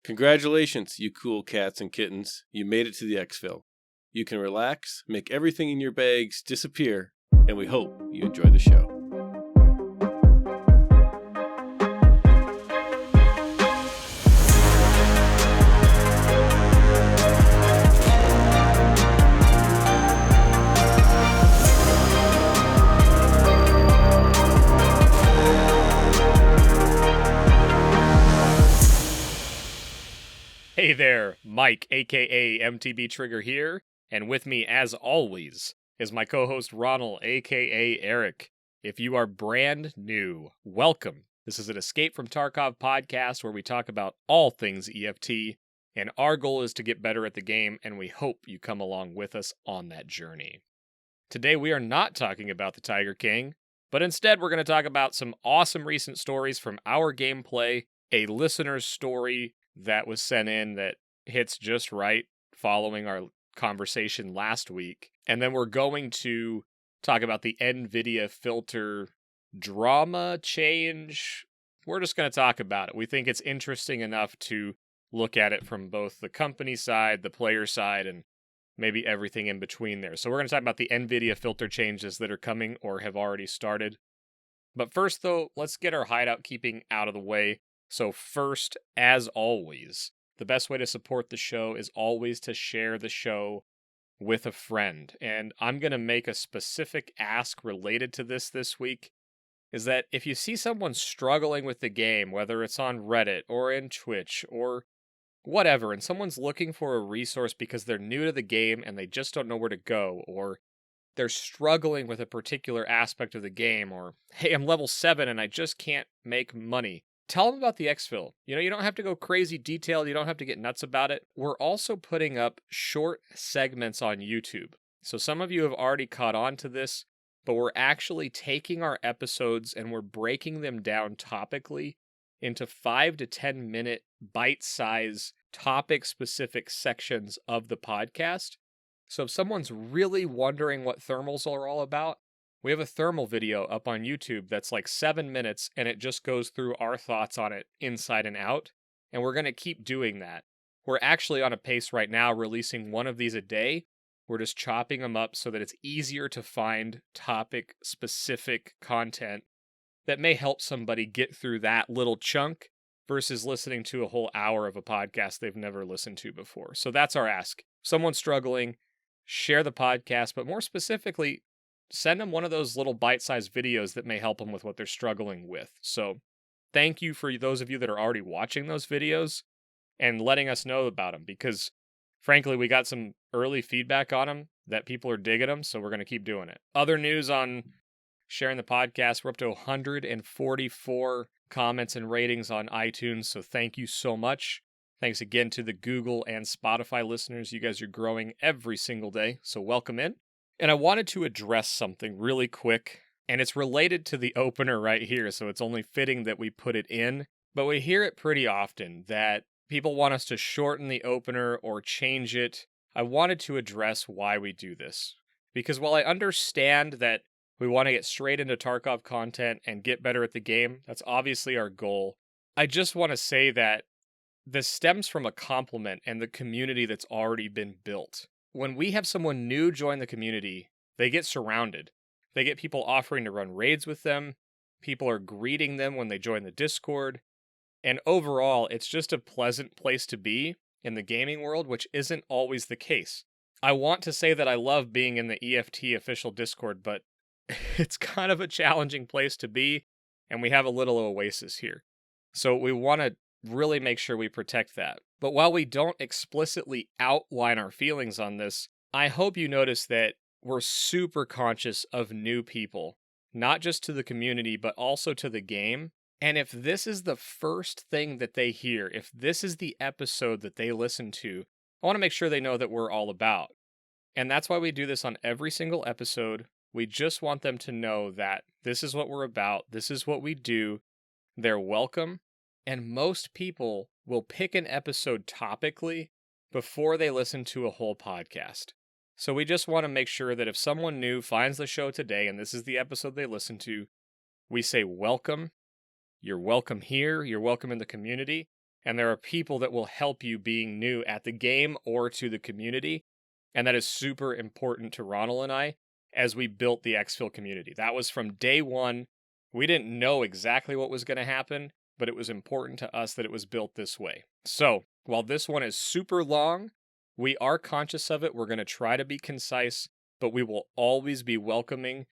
Congratulations, you cool cats and kittens. You made it to the Exfil. You can relax, make everything in your bags disappear, and we hope you enjoy the show. Hey there, Mike, aka MTB Trigger here, and with me, as always, is my co-host Ronal, aka Eric. If you are brand new, welcome. This is an Escape from Tarkov podcast where we talk about all things EFT, and our goal is to get better at the game, and we hope you come along with us on that journey. Today we are not talking about the Tiger King, but instead we're going to talk about some awesome recent stories from our gameplay, a listener's story that was sent in that hits just right following our conversation last week. And then we're going to talk about the Nvidia filter drama change. We're just going to talk about it. We think it's interesting enough to look at it from both the company side, the player side, and maybe everything in between there. So we're going to talk about the Nvidia filter changes that are coming or have already started. But first, though, let's get our hideout keeping out of the way. So first, as always, the best way to support the show is always to share the show with a friend. And I'm going to make a specific ask related to this week, is that if you see someone struggling with the game, whether it's on Reddit or in Twitch or whatever, and someone's looking for a resource because they're new to the game and they just don't know where to go, or they're struggling with a particular aspect of the game, or, hey, I'm level 7 and I just can't make money, tell them about the Exfil. You don't have to go crazy detailed. You don't have to get nuts about it. We're also putting up short segments on YouTube. So some of you have already caught on to this, but we're actually taking our episodes and we're breaking them down topically into 5 to 10 minute bite-size topic-specific sections of the podcast. So if someone's really wondering what thermals are all about, we have a thermal video up on YouTube that's like 7 minutes, and it just goes through our thoughts on it inside and out, and we're going to keep doing that. We're actually on a pace right now releasing one of these a day. We're just chopping them up so that it's easier to find topic-specific content that may help somebody get through that little chunk versus listening to a whole hour of a podcast they've never listened to before. So that's our ask. Someone's struggling, share the podcast, but more specifically, send them one of those little bite-sized videos that may help them with what they're struggling with. So thank you for those of you that are already watching those videos and letting us know about them, because frankly, we got some early feedback on them that people are digging them, so we're going to keep doing it. Other news on sharing the podcast, we're up to 144 comments and ratings on iTunes, so thank you so much. Thanks again to the Google and Spotify listeners. You guys are growing every single day, so welcome in. And I wanted to address something really quick, and it's related to the opener right here, so it's only fitting that we put it in. But we hear it pretty often that people want us to shorten the opener or change it. I wanted to address why we do this. Because while I understand that we want to get straight into Tarkov content and get better at the game, that's obviously our goal, I just want to say that this stems from a compliment and the community that's already been built. When we have someone new join the community, they get surrounded. They get people offering to run raids with them. People are greeting them when they join the Discord. And overall, it's just a pleasant place to be in the gaming world, which isn't always the case. I want to say that I love being in the EFT official Discord, but it's kind of a challenging place to be, and we have a little oasis here. So we want to really make sure we protect that. But while we don't explicitly outline our feelings on this, I hope you notice that we're super conscious of new people, not just to the community, but also to the game. And if this is the first thing that they hear, if this is the episode that they listen to, I want to make sure they know that we're all about. And that's why we do this on every single episode. We just want them to know that this is what we're about, this is what we do, they're welcome. And most people will pick an episode topically before they listen to a whole podcast. So we just want to make sure that if someone new finds the show today and this is the episode they listen to, we say welcome. You're welcome here. You're welcome in the community. And there are people that will help you being new at the game or to the community. And that is super important to Ronal and I as we built the Exfil community. That was from day one. We didn't know exactly what was going to happen, but it was important to us that it was built this way. So while this one is super long, we are conscious of it. We're going to try to be concise, but we will always be welcoming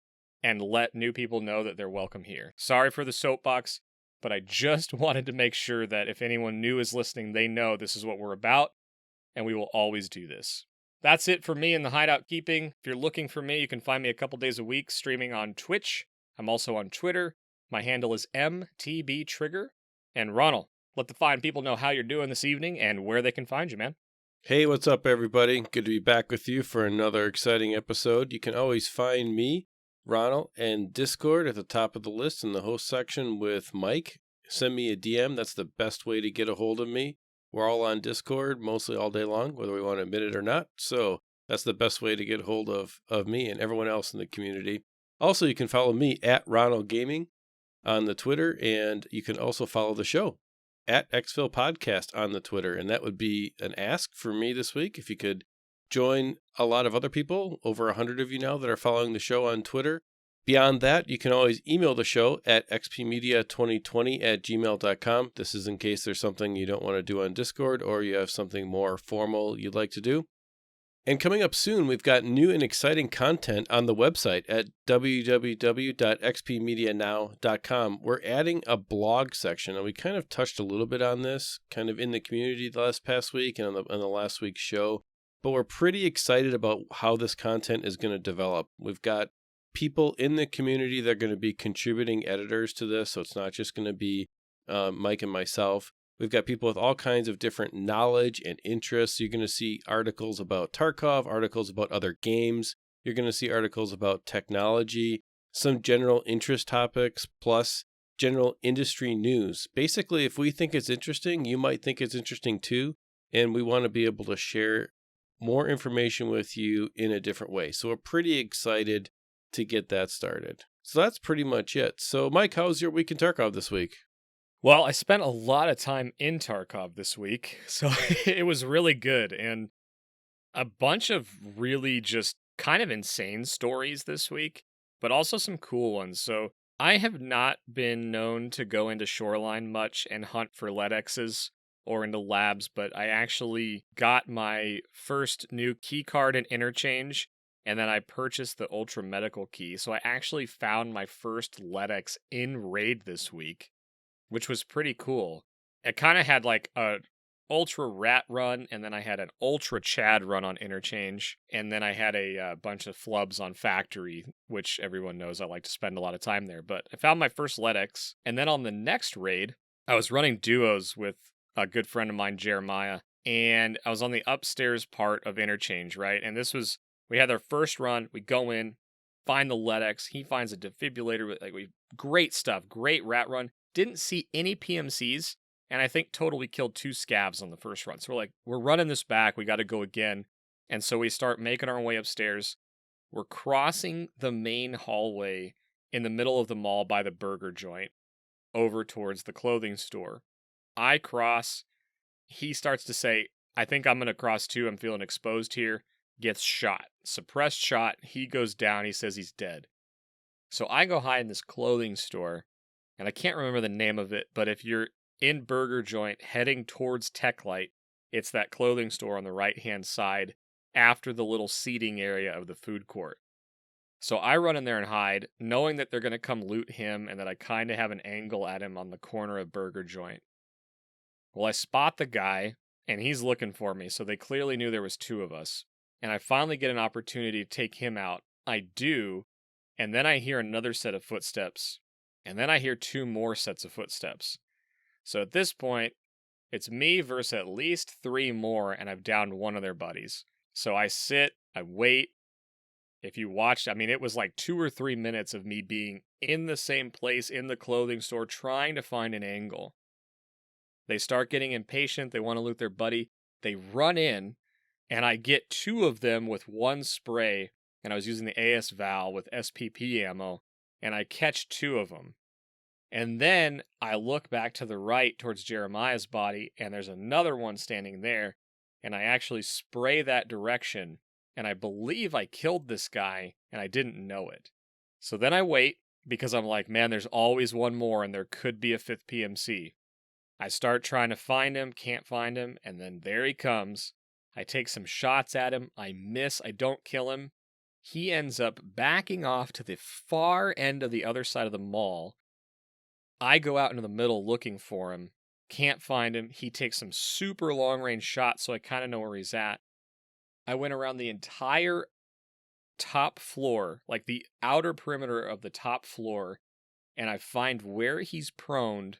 and let new people know that they're welcome here. Sorry for the soapbox, but I just wanted to make sure that if anyone new is listening, they know this is what we're about, and we will always do this. That's it for me in the Hideout Keeping. If you're looking for me, you can find me a couple days a week streaming on Twitch. I'm also on Twitter. My handle is MTB Trigger. And Ronal, let the fine people know how you're doing this evening and where they can find you, man. Hey, what's up, everybody? Good to be back with you for another exciting episode. You can always find me, Ronal, and Discord at the top of the list in the host section with Mike. Send me a DM. That's the best way to get a hold of me. We're all on Discord mostly all day long, whether we want to admit it or not. So that's the best way to get a hold of me and everyone else in the community. Also, you can follow me at Ronal Gaming on the Twitter, and you can also follow the show at Exfil Podcast on the Twitter. And that would be an ask for me this week. If you could join a lot of other people, over 100 of you now that are following the show on Twitter. Beyond that, you can always email the show at xpmedia2020@gmail.com. This is in case there's something you don't want to do on Discord or you have something more formal you'd like to do. And coming up soon, we've got new and exciting content on the website at www.xpmedianow.com. We're adding a blog section, and we kind of touched a little bit on this kind of in the community the past week and on the last week's show. But we're pretty excited about how this content is going to develop. We've got people in the community that are going to be contributing editors to this, so it's not just going to be Mike and myself. We've got people with all kinds of different knowledge and interests. You're going to see articles about Tarkov, articles about other games. You're going to see articles about technology, some general interest topics, plus general industry news. Basically, if we think it's interesting, you might think it's interesting too, and we want to be able to share more information with you in a different way. So we're pretty excited to get that started. So that's pretty much it. So Mike, how was your week in Tarkov this week? Well, I spent a lot of time in Tarkov this week, so it was really good, and a bunch of really just kind of insane stories this week, but also some cool ones. So I have not been known to go into Shoreline much and hunt for LEDXs or into labs, but I actually got my first new key card in interchange, and then I purchased the Ultra Medical key. So I actually found my first LEDX in raid this week, which was pretty cool. It kind of had like a Ultra Rat run, and then I had an Ultra Chad run on interchange, and then I had a bunch of flubs on factory, which everyone knows I like to spend a lot of time there. But I found my first LEDX, and then on the next raid, I was running duos with a good friend of mine, Jeremiah, and I was on the upstairs part of interchange, right? And we had our first run, we go in, find the LEDX, he finds a defibrillator, great stuff, great rat run. Didn't see any PMCs, and I think total we killed 2 scavs on the first run. So we're running this back, we got to go again. And so we start making our way upstairs. We're crossing the main hallway in the middle of the mall by the burger joint over towards the clothing store. I cross, he starts to say, I think I'm going to cross too, I'm feeling exposed here. Gets shot, suppressed shot, he goes down, he says he's dead. So I go hide in this clothing store, and I can't remember the name of it, but if you're in Burger Joint heading towards Tech Light, it's that clothing store on the right-hand side after the little seating area of the food court. So I run in there and hide, knowing that they're going to come loot him and that I kind of have an angle at him on the corner of Burger Joint. Well, I spot the guy, and he's looking for me, so they clearly knew there was 2 of us. And I finally get an opportunity to take him out. I do, and then I hear another set of footsteps, and then I hear 2 more sets of footsteps. So at this point, it's me versus at least 3 more, and I've downed one of their buddies. So I sit, I wait. If you watched, it was like 2 or 3 minutes of me being in the same place in the clothing store trying to find an angle. They start getting impatient. They want to loot their buddy. They run in, and I get 2 of them with 1 spray, and I was using the AS Val with SPP ammo, and I catch 2 of them. And then I look back to the right towards Jeremiah's body, and there's another one standing there. And I actually spray that direction, and I believe I killed this guy, and I didn't know it. So then I wait, because I'm like, man, there's always one more, and there could be a 5th PMC. I start trying to find him, can't find him, and then there he comes. I take some shots at him, I miss, I don't kill him. He ends up backing off to the far end of the other side of the mall. I go out into the middle looking for him, can't find him. He takes some super long-range shots, so I kind of know where he's at. I went around the entire top floor, like the outer perimeter of the top floor, and I find where he's proned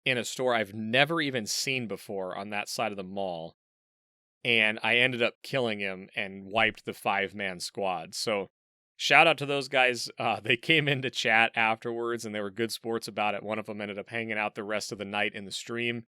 in a store I've never even seen before on that side of the mall. And I ended up killing him and wiped the 5-man squad. So shout out to those guys. They came into chat afterwards and they were good sports about it. One of them ended up hanging out the rest of the night in the stream.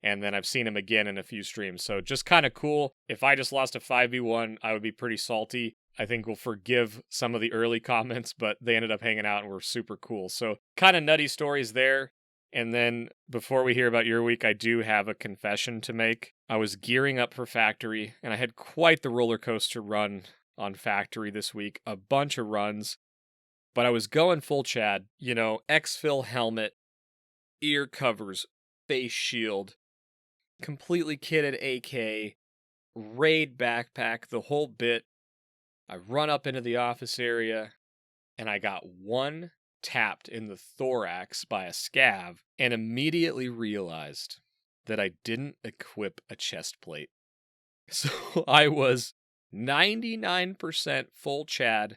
And then I've seen him again in a few streams. So just kind of cool. If I just lost a 5v1, I would be pretty salty. I think we'll forgive some of the early comments, but they ended up hanging out and were super cool. So kind of nutty stories there. And then before we hear about your week, I do have a confession to make. I was gearing up for Factory, and I had quite the roller coaster run on Factory this week. A bunch of runs, but I was going full Chad. You know, Exfil helmet, ear covers, face shield, completely kitted AK, raid backpack, the whole bit. I run up into the office area, and I got one tapped in the thorax by a scav and immediately realized that I didn't equip a chest plate. So I was 99% full Chad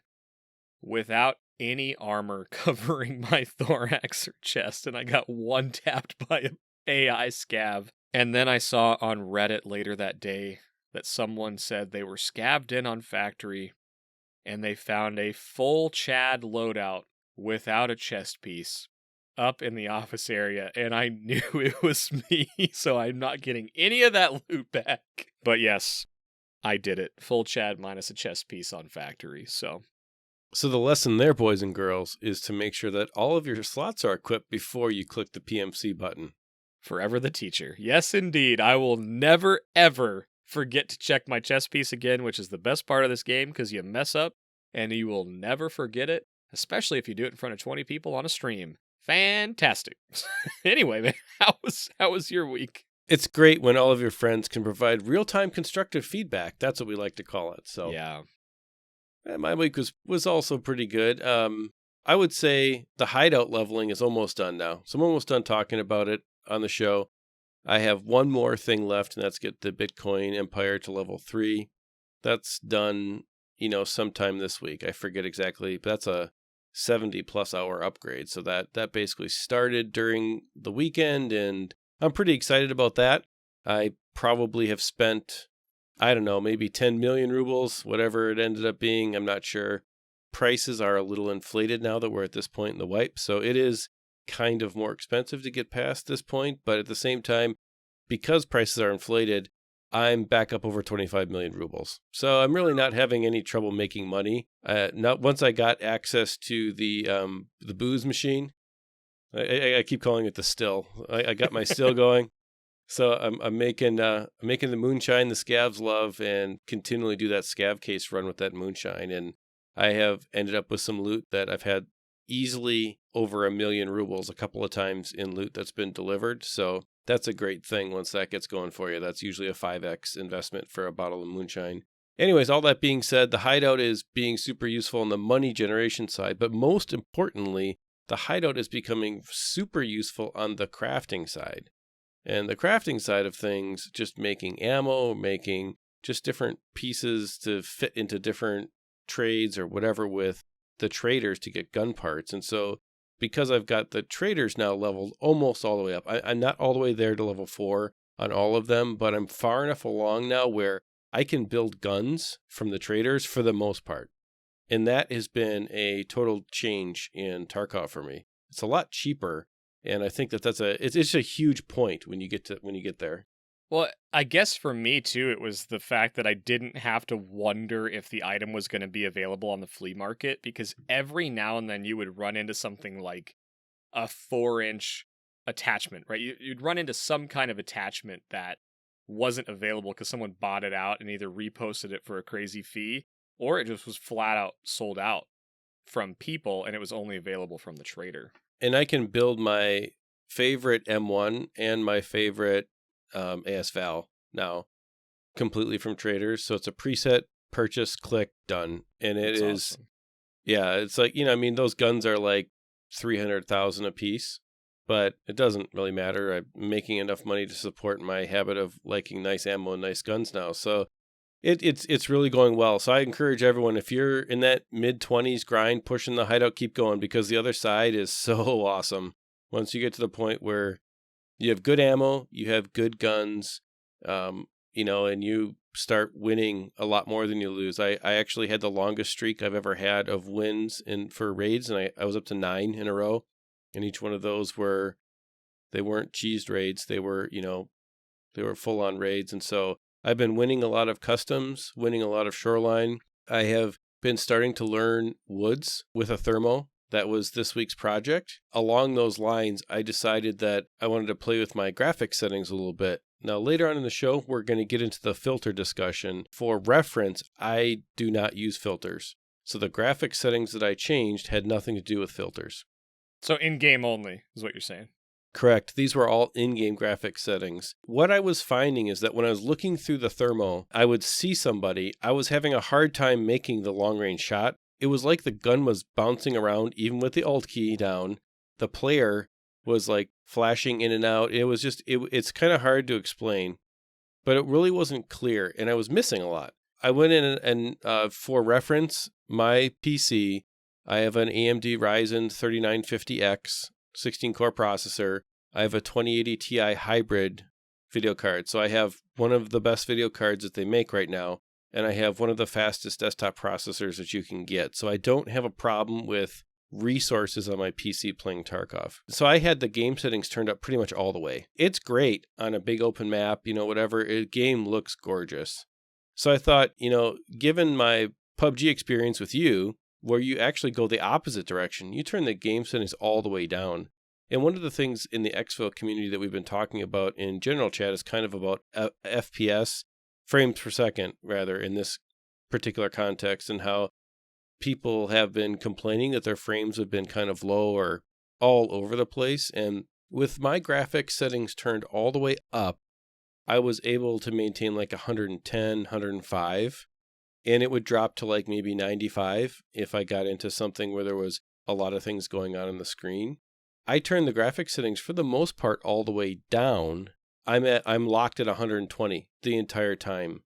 without any armor covering my thorax or chest, and I got one tapped by an AI scav. And then I saw on Reddit later that day that someone said they were scavved in on Factory and they found a full Chad loadout without a chest piece up in the office area, and I knew it was me, so I'm not getting any of that loot back. But yes, I did it. Full Chad minus a chest piece on Factory, so the lesson there, boys and girls, is to make sure that all of your slots are equipped before you click the PMC button. Forever the teacher. Yes, indeed. I will never, ever forget to check my chest piece again, which is the best part of this game, because you mess up, and you will never forget it. Especially if you do it in front of 20 people on a stream. Fantastic. Anyway, man, how was your week? It's great when all of your friends can provide real-time constructive feedback. That's what we like to call it. So yeah, my week was also pretty good. I would say the hideout leveling is almost done now. So I'm almost done talking about it on the show. I have one more thing left, and that's get the Bitcoin Empire to level 3. That's done, sometime this week. I forget exactly, but that's a 70+ hour upgrade. So that basically started during the weekend, and I'm pretty excited about that. I probably have spent, I don't know, maybe 10 million rubles, whatever it ended up being. I'm not sure. Prices are a little inflated now that we're at this point in the wipe. So it is kind of more expensive to get past this point. But at the same time, because prices are inflated, I'm back up over 25 million rubles. So I'm really not having any trouble making money. Not once I got access to the booze machine. I keep calling it the still. I got my still going. So I'm making the moonshine the scavs love, and continually do that scav case run with that moonshine. And I have ended up with some loot that I've had easily over 1 million rubles a couple of times in loot that's been delivered. So that's a great thing once that gets going for you. That's usually a 5x investment for a bottle of moonshine. Anyways, all that being said, the hideout is being super useful on the money generation side, but most importantly, the hideout is becoming super useful on the crafting side. And the crafting side of things, just making ammo, making just different pieces to fit into different trades or whatever with the traders to get gun parts. And so because I've got the traders now leveled almost all the way up, I'm not all the way there to level 4 on all of them, but I'm far enough along now where I can build guns from the traders for the most part. And that has been a total change in Tarkov for me. It's a lot cheaper, and I think it's a huge point when you get there. Well, I guess for me too, it was the fact that I didn't have to wonder if the item was going to be available on the flea market, because every now and then you would run into something like a 4-inch attachment, right? You'd run into some kind of attachment that wasn't available because someone bought it out and either reposted it for a crazy fee, or it just was flat out sold out from people and it was only available from the trader. And I can build my favorite M1 and my favorite ASVAL now completely from traders. So it's a preset, purchase, click, done. And it is awesome. Yeah, it's like, I mean, those guns are like 300,000 a piece, but it doesn't really matter. I'm making enough money to support my habit of liking nice ammo and nice guns now. So it's really going well. So I encourage everyone, if you're in that mid-20s grind, pushing the hideout, keep going, because the other side is so awesome. Once you get to the point where you have good ammo, you have good guns, and you start winning a lot more than you lose. I actually had the longest streak I've ever had of wins for raids, and I was up to 9 in a row. And each one of those they weren't cheesed raids. They were full-on raids. And so I've been winning a lot of customs, winning a lot of shoreline. I have been starting to learn woods with a thermo. That was this week's project. Along those lines, I decided that I wanted to play with my graphics settings a little bit. Now, later on in the show, we're going to get into the filter discussion. For reference, I do not use filters. So the graphics settings that I changed had nothing to do with filters. So in-game only is what you're saying? Correct. These were all in-game graphics settings. What I was finding is that when I was looking through the thermo, I would see somebody. I was having a hard time making the long-range shot. It was like the gun was bouncing around, even with the Alt key down. The player was like flashing in and out. It was just, it's kind of hard to explain, but it really wasn't clear, and I was missing a lot. I went in and for reference, my PC, I have an AMD Ryzen 3950X 16-core processor. I have a 2080 Ti hybrid video card. So I have one of the best video cards that they make right now, and I have one of the fastest desktop processors that you can get. So I don't have a problem with resources on my PC playing Tarkov. So I had the game settings turned up pretty much all the way. It's great on a big open map, whatever. Game looks gorgeous. So I thought, given my PUBG experience with you, where you actually go the opposite direction, you turn the game settings all the way down. And one of the things in the Exfil community that we've been talking about in general chat is kind of about FPS, frames per second, rather, in this particular context, and how people have been complaining that their frames have been kind of low or all over the place. And with my graphics settings turned all the way up, I was able to maintain like 110, 105. And it would drop to like maybe 95 if I got into something where there was a lot of things going on the screen. I turned the graphics settings for the most part all the way down. I'm locked at 120 the entire time.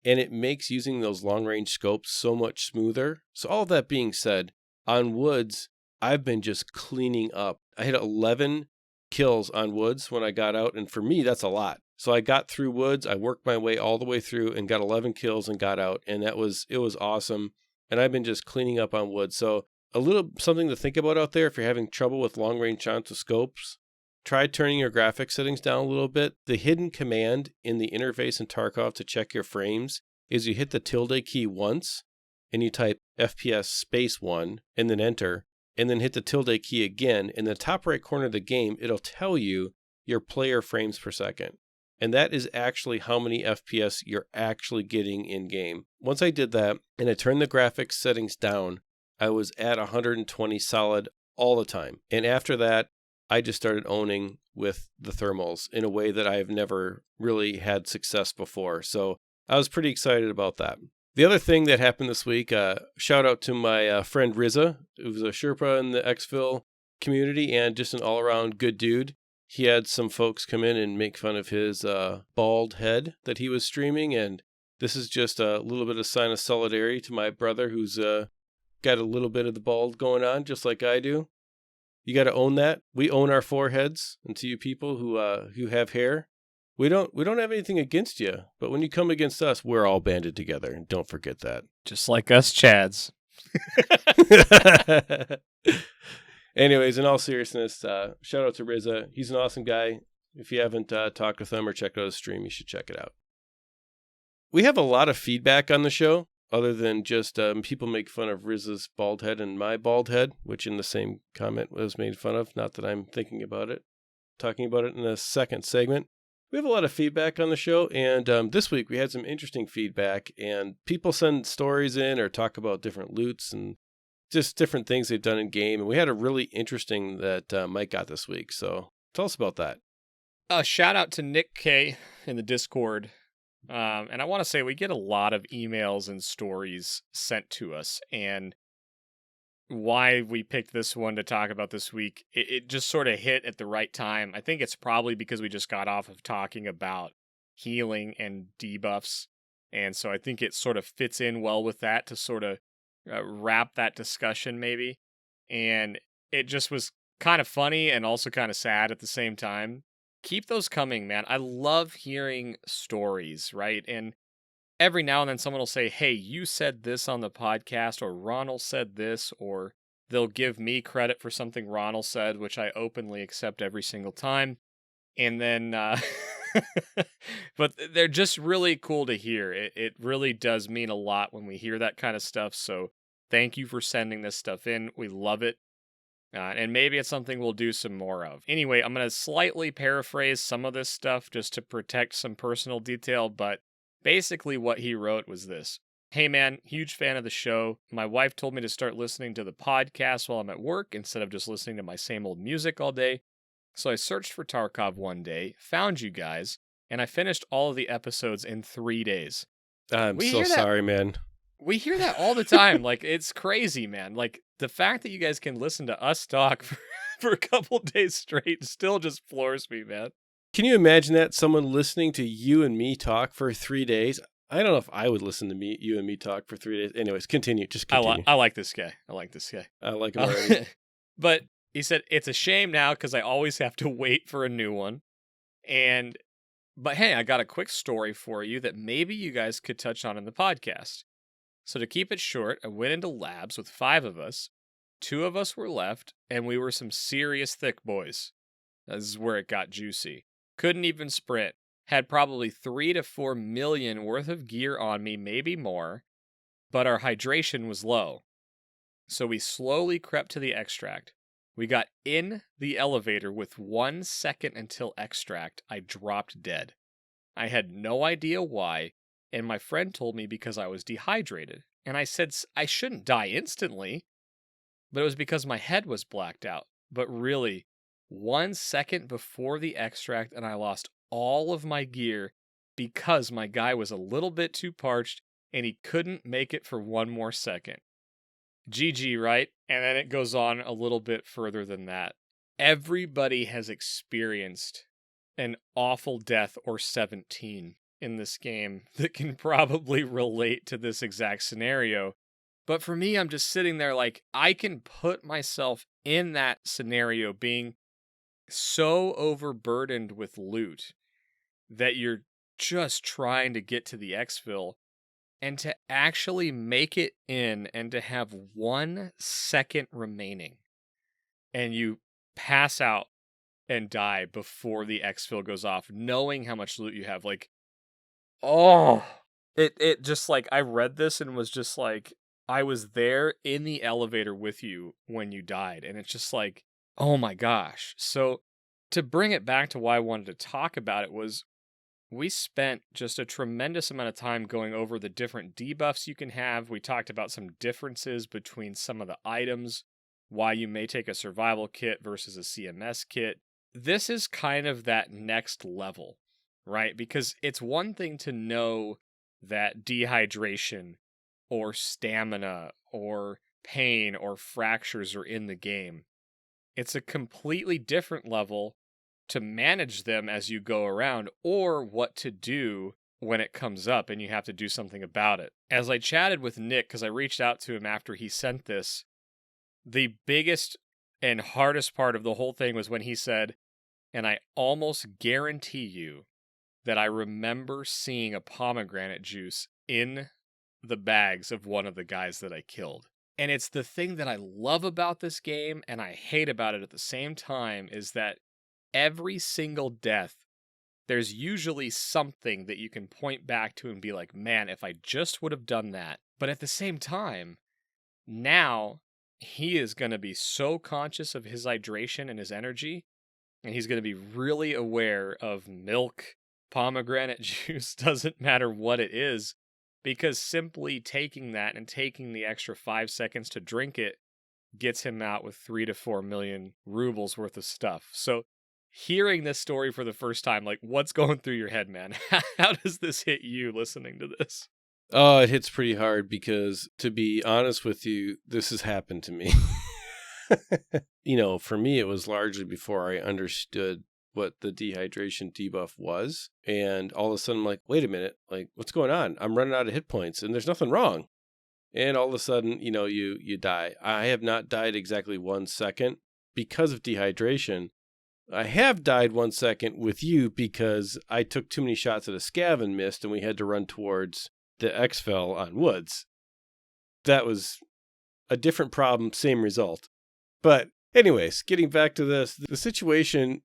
And it makes using those long range scopes so much smoother. So all of that being said, on woods, I've been just cleaning up. I had 11 kills on woods when I got out, and for me that's a lot. So I got through woods, I worked my way all the way through and got 11 kills and got out, and it was awesome. And I've been just cleaning up on woods. So a little something to think about out there if you're having trouble with long range shots with scopes. Try turning your graphics settings down a little bit. The hidden command in the interface in Tarkov to check your frames is you hit the tilde key once and you type FPS space 1 and then enter, and then hit the tilde key again. In the top right corner of the game, it'll tell you your player frames per second. And that is actually how many FPS you're actually getting in game. Once I did that and I turned the graphics settings down, I was at 120 solid all the time. And after that, I just started owning with the thermals in a way that I have never really had success before. So I was pretty excited about that. The other thing that happened this week, shout out to my friend Rizza, who's a Sherpa in the Exfil community and just an all-around good dude. He had some folks come in and make fun of his bald head that he was streaming, and this is just a little bit of sign of solidarity to my brother who's got a little bit of the bald going on, just like I do. You got to own that. We own our foreheads, and to you people who have hair, we don't have anything against you, but when you come against us, we're all banded together, and don't forget that. Just like us Chads. Anyways, in all seriousness, shout out to Rizza. He's an awesome guy. If you haven't talked with him or checked out his stream, you should check it out. We have a lot of feedback on the show. other than just people make fun of Riz's bald head and my bald head, which in the same comment was made fun of. Not that I'm thinking about it, talking about it in a second segment. We have a lot of feedback on the show, and this week we had some interesting feedback, and people send stories in or talk about different loots and just different things they've done in game. And we had a really interesting that Mike got this week. So tell us about that. Shout out to Nickk in the Discord. And I want to say we get a lot of emails and stories sent to us, and why we picked this one to talk about this week, it just sort of hit at the right time. I think it's probably because we just got off of talking about healing and debuffs, and so I think it sort of fits in well with that to sort of wrap that discussion maybe. And it just was kind of funny and also kind of sad at the same time. Keep those coming, man. I love hearing stories, right? And every now and then someone will say, hey, you said this on the podcast, or Ronal said this, or they'll give me credit for something Ronal said, which I openly accept every single time. And then, but they're just really cool to hear. It really does mean a lot when we hear that kind of stuff. So thank you for sending this stuff in. We love it. And maybe it's something we'll do some more of. Anyway, I'm going to slightly paraphrase some of this stuff just to protect some personal detail, but basically what he wrote was this. Hey man, huge fan of the show. My wife told me to start listening to the podcast while I'm at work instead of just listening to my same old music all day. So I searched for Tarkov one day, found you guys, and I finished all of the episodes in 3 days. I'm so sorry, man. We hear that all the time. Like, it's crazy, man. Like, the fact that you guys can listen to us talk for a couple days straight still just floors me, man. Can you imagine that? Someone listening to you and me talk for 3 days? I don't know if I would listen to you and me talk for 3 days. Anyways, continue. Just continue. I like this guy. I like him already. But he said, it's a shame now because I always have to wait for a new one. But hey, I got a quick story for you that maybe you guys could touch on in the podcast. So to keep it short, I went into labs with 5 of us. 2 of us were left, and we were some serious thick boys. This is where it got juicy. Couldn't even sprint. Had probably 3 to 4 million worth of gear on me, maybe more, but our hydration was low. So we slowly crept to the extract. We got in the elevator with 1 second until extract. I dropped dead. I had no idea why, and my friend told me because I was dehydrated. And I said I shouldn't die instantly, but it was because my head was blacked out. But really, 1 second before the extract, and I lost all of my gear because my guy was a little bit too parched and he couldn't make it for 1 more second. GG, right? And then it goes on a little bit further than that. Everybody has experienced an awful death or 17 in this game that can probably relate to this exact scenario. But for me, I'm just sitting there like, I can put myself in that scenario being so overburdened with loot that you're just trying to get to the Exfil, and to actually make it in and to have 1 second remaining and you pass out and die before the Exfil goes off, knowing how much loot you have. Like, oh, it just like, I read this and was just like, I was there in the elevator with you when you died. And it's just like, oh my gosh. So to bring it back to why I wanted to talk about it was, we spent just a tremendous amount of time going over the different debuffs you can have. We talked about some differences between some of the items, why you may take a survival kit versus a CMS kit. This is kind of that next level, right? Because it's one thing to know that dehydration or stamina or pain or fractures are in the game. It's a completely different level to manage them as you go around, or what to do when it comes up and you have to do something about it. As I chatted with Nickk, because I reached out to him after he sent this, the biggest and hardest part of the whole thing was when he said, and I almost guarantee you that I remember seeing a pomegranate juice in the bags of one of the guys that I killed. And it's the thing that I love about this game and I hate about it at the same time, is that every single death there's usually something that you can point back to and be like, man, if I just would have done that. But at the same time, now he is going to be so conscious of his hydration and his energy, and he's going to be really aware of milk, pomegranate juice, doesn't matter what it is, because simply taking that and taking the extra 5 seconds to drink it gets him out with 3 to 4 million rubles worth of stuff. So hearing this story for the first time, like, what's going through your head, man? How does this hit you listening to this? Oh, it hits pretty hard because, to be honest with you, this has happened to me. For me, it was largely before I understood what the dehydration debuff was. And all of a sudden, I'm like, wait a minute, like, what's going on? I'm running out of hit points and there's nothing wrong. And all of a sudden, you die. I have not died exactly 1 second because of dehydration. I have died 1 second with you because I took too many shots at a scav and missed, and we had to run towards the Exfil on woods. That was a different problem, same result. But anyways, getting back to this, the situation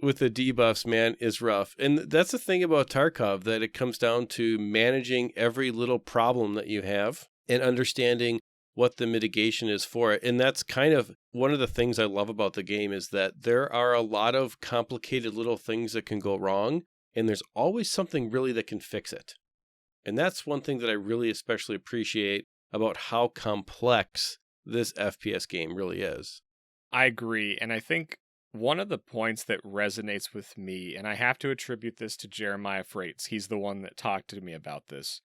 with the debuffs, man, is rough. And that's the thing about Tarkov, that it comes down to managing every little problem that you have and understanding what the mitigation is for it. And that's kind of one of the things I love about the game, is that there are a lot of complicated little things that can go wrong, and there's always something really that can fix it. And that's one thing that I really especially appreciate about how complex this FPS game really is. I agree. And I think one of the points that resonates with me, and I have to attribute this to Jeremiah Freites, he's the one that talked to me about this.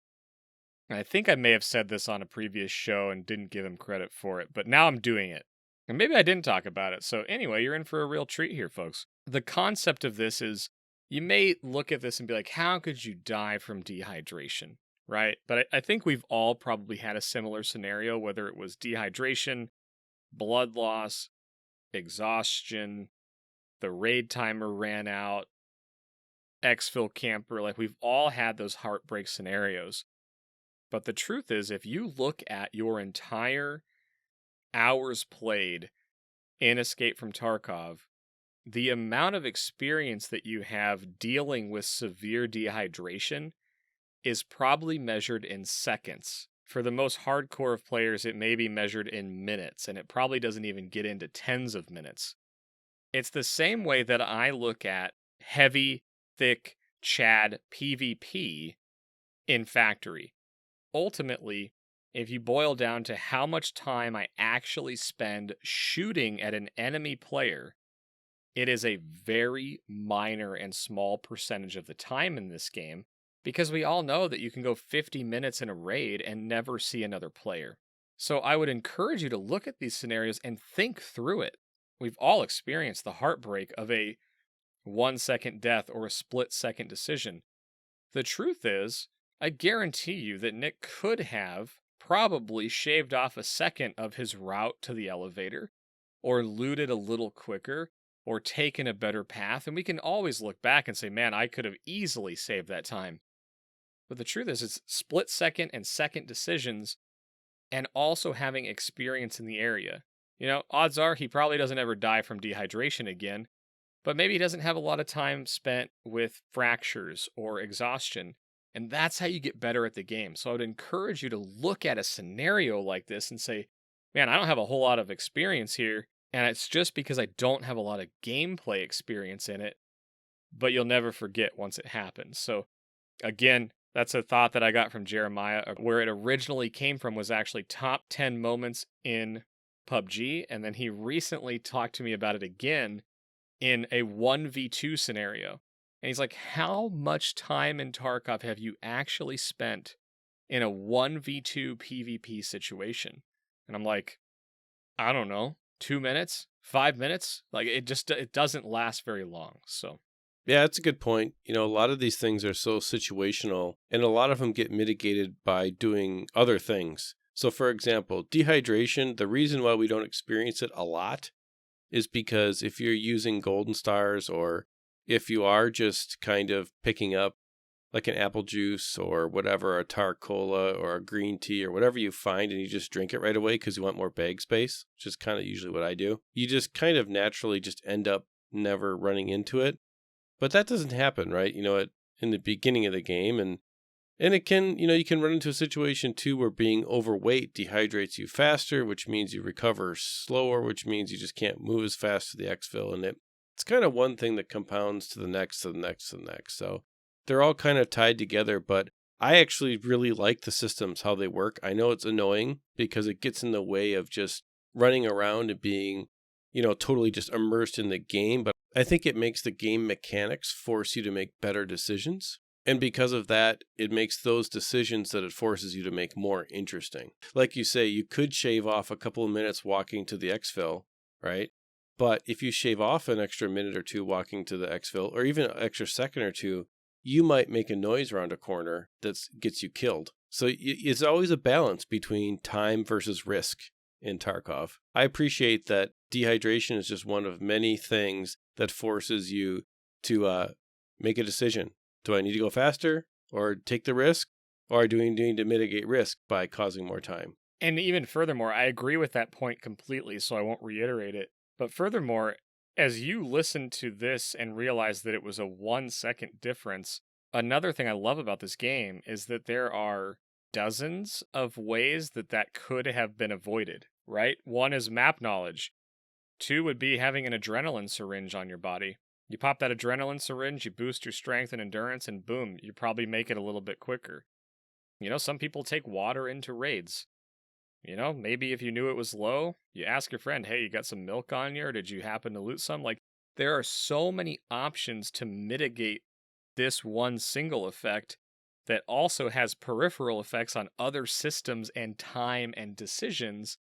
And I think I may have said this on a previous show and didn't give him credit for it, but now I'm doing it. And maybe I didn't talk about it. So anyway, you're in for a real treat here, folks. The concept of this is, you may look at this and be like, how could you die from dehydration, right? But I think we've all probably had a similar scenario, whether it was dehydration, blood loss, exhaustion, the raid timer ran out, Exfil camper. Like, we've all had those heartbreak scenarios. But the truth is, if you look at your entire hours played in Escape from Tarkov, the amount of experience that you have dealing with severe dehydration is probably measured in seconds. For the most hardcore of players, it may be measured in minutes, and it probably doesn't even get into tens of minutes. It's the same way that I look at heavy, thick, Chad PvP in Factory. Ultimately, if you boil down to how much time I actually spend shooting at an enemy player, it is a very minor and small percentage of the time in this game, because we all know that you can go 50 minutes in a raid and never see another player. So I would encourage you to look at these scenarios and think through it. We've all experienced the heartbreak of a 1 second death or a split second decision. The truth is, I guarantee you that Nickk could have probably shaved off a second of his route to the elevator, or looted a little quicker, or taken a better path, and we can always look back and say, man, I could have easily saved that time. But the truth is, it's split second and second decisions, and also having experience in the area. Odds are he probably doesn't ever die from dehydration again, but maybe he doesn't have a lot of time spent with fractures or exhaustion. And that's how you get better at the game. So I would encourage you to look at a scenario like this and say, man, I don't have a whole lot of experience here, and it's just because I don't have a lot of gameplay experience in it, but you'll never forget once it happens. So again, that's a thought that I got from Jeremiah. Where it originally came from was actually top 10 moments in PUBG, and then he recently talked to me about it again in a 1v2 scenario. And he's like, how much time in Tarkov have you actually spent in a 1v2 PvP situation? And I'm like, I don't know, 2 minutes, 5 minutes? Like, it doesn't last very long. So yeah, that's a good point. A lot of these things are so situational, and a lot of them get mitigated by doing other things. So for example, dehydration, the reason why we don't experience it a lot is because if you're using golden stars, or if you are just kind of picking up like an apple juice or whatever, a tar cola or a green tea or whatever you find, and you just drink it right away because you want more bag space, which is kind of usually what I do, you just kind of naturally just end up never running into it. But that doesn't happen, right? In the beginning of the game. And it can, you can run into a situation too where being overweight dehydrates you faster, which means you recover slower, which means you just can't move as fast to the exfil. And it's kind of one thing that compounds to the next, to the next, to the next. So they're all kind of tied together, but I actually really like the systems, how they work. I know it's annoying because it gets in the way of just running around and being, totally just immersed in the game. But I think it makes the game mechanics force you to make better decisions. And because of that, it makes those decisions that it forces you to make more interesting. Like you say, you could shave off a couple of minutes walking to the exfil, right? But if you shave off an extra minute or two walking to the exfil, or even an extra second or two, you might make a noise around a corner that gets you killed. So it's always a balance between time versus risk in Tarkov. I appreciate that dehydration is just one of many things that forces you to make a decision. Do I need to go faster or take the risk, or do we need to mitigate risk by causing more time? And even furthermore, I agree with that point completely, so I won't reiterate it. But furthermore, as you listen to this and realize that it was a 1 second difference, another thing I love about this game is that there are dozens of ways that could have been avoided, right? One is map knowledge. 2 would be having an adrenaline syringe on your body. You pop that adrenaline syringe, you boost your strength and endurance, and boom, you probably make it a little bit quicker. Some people take water into raids. Maybe if you knew it was low, you ask your friend, hey, you got some milk on you, or did you happen to loot some? Like, there are so many options to mitigate this one single effect that also has peripheral effects on other systems and time and decisions.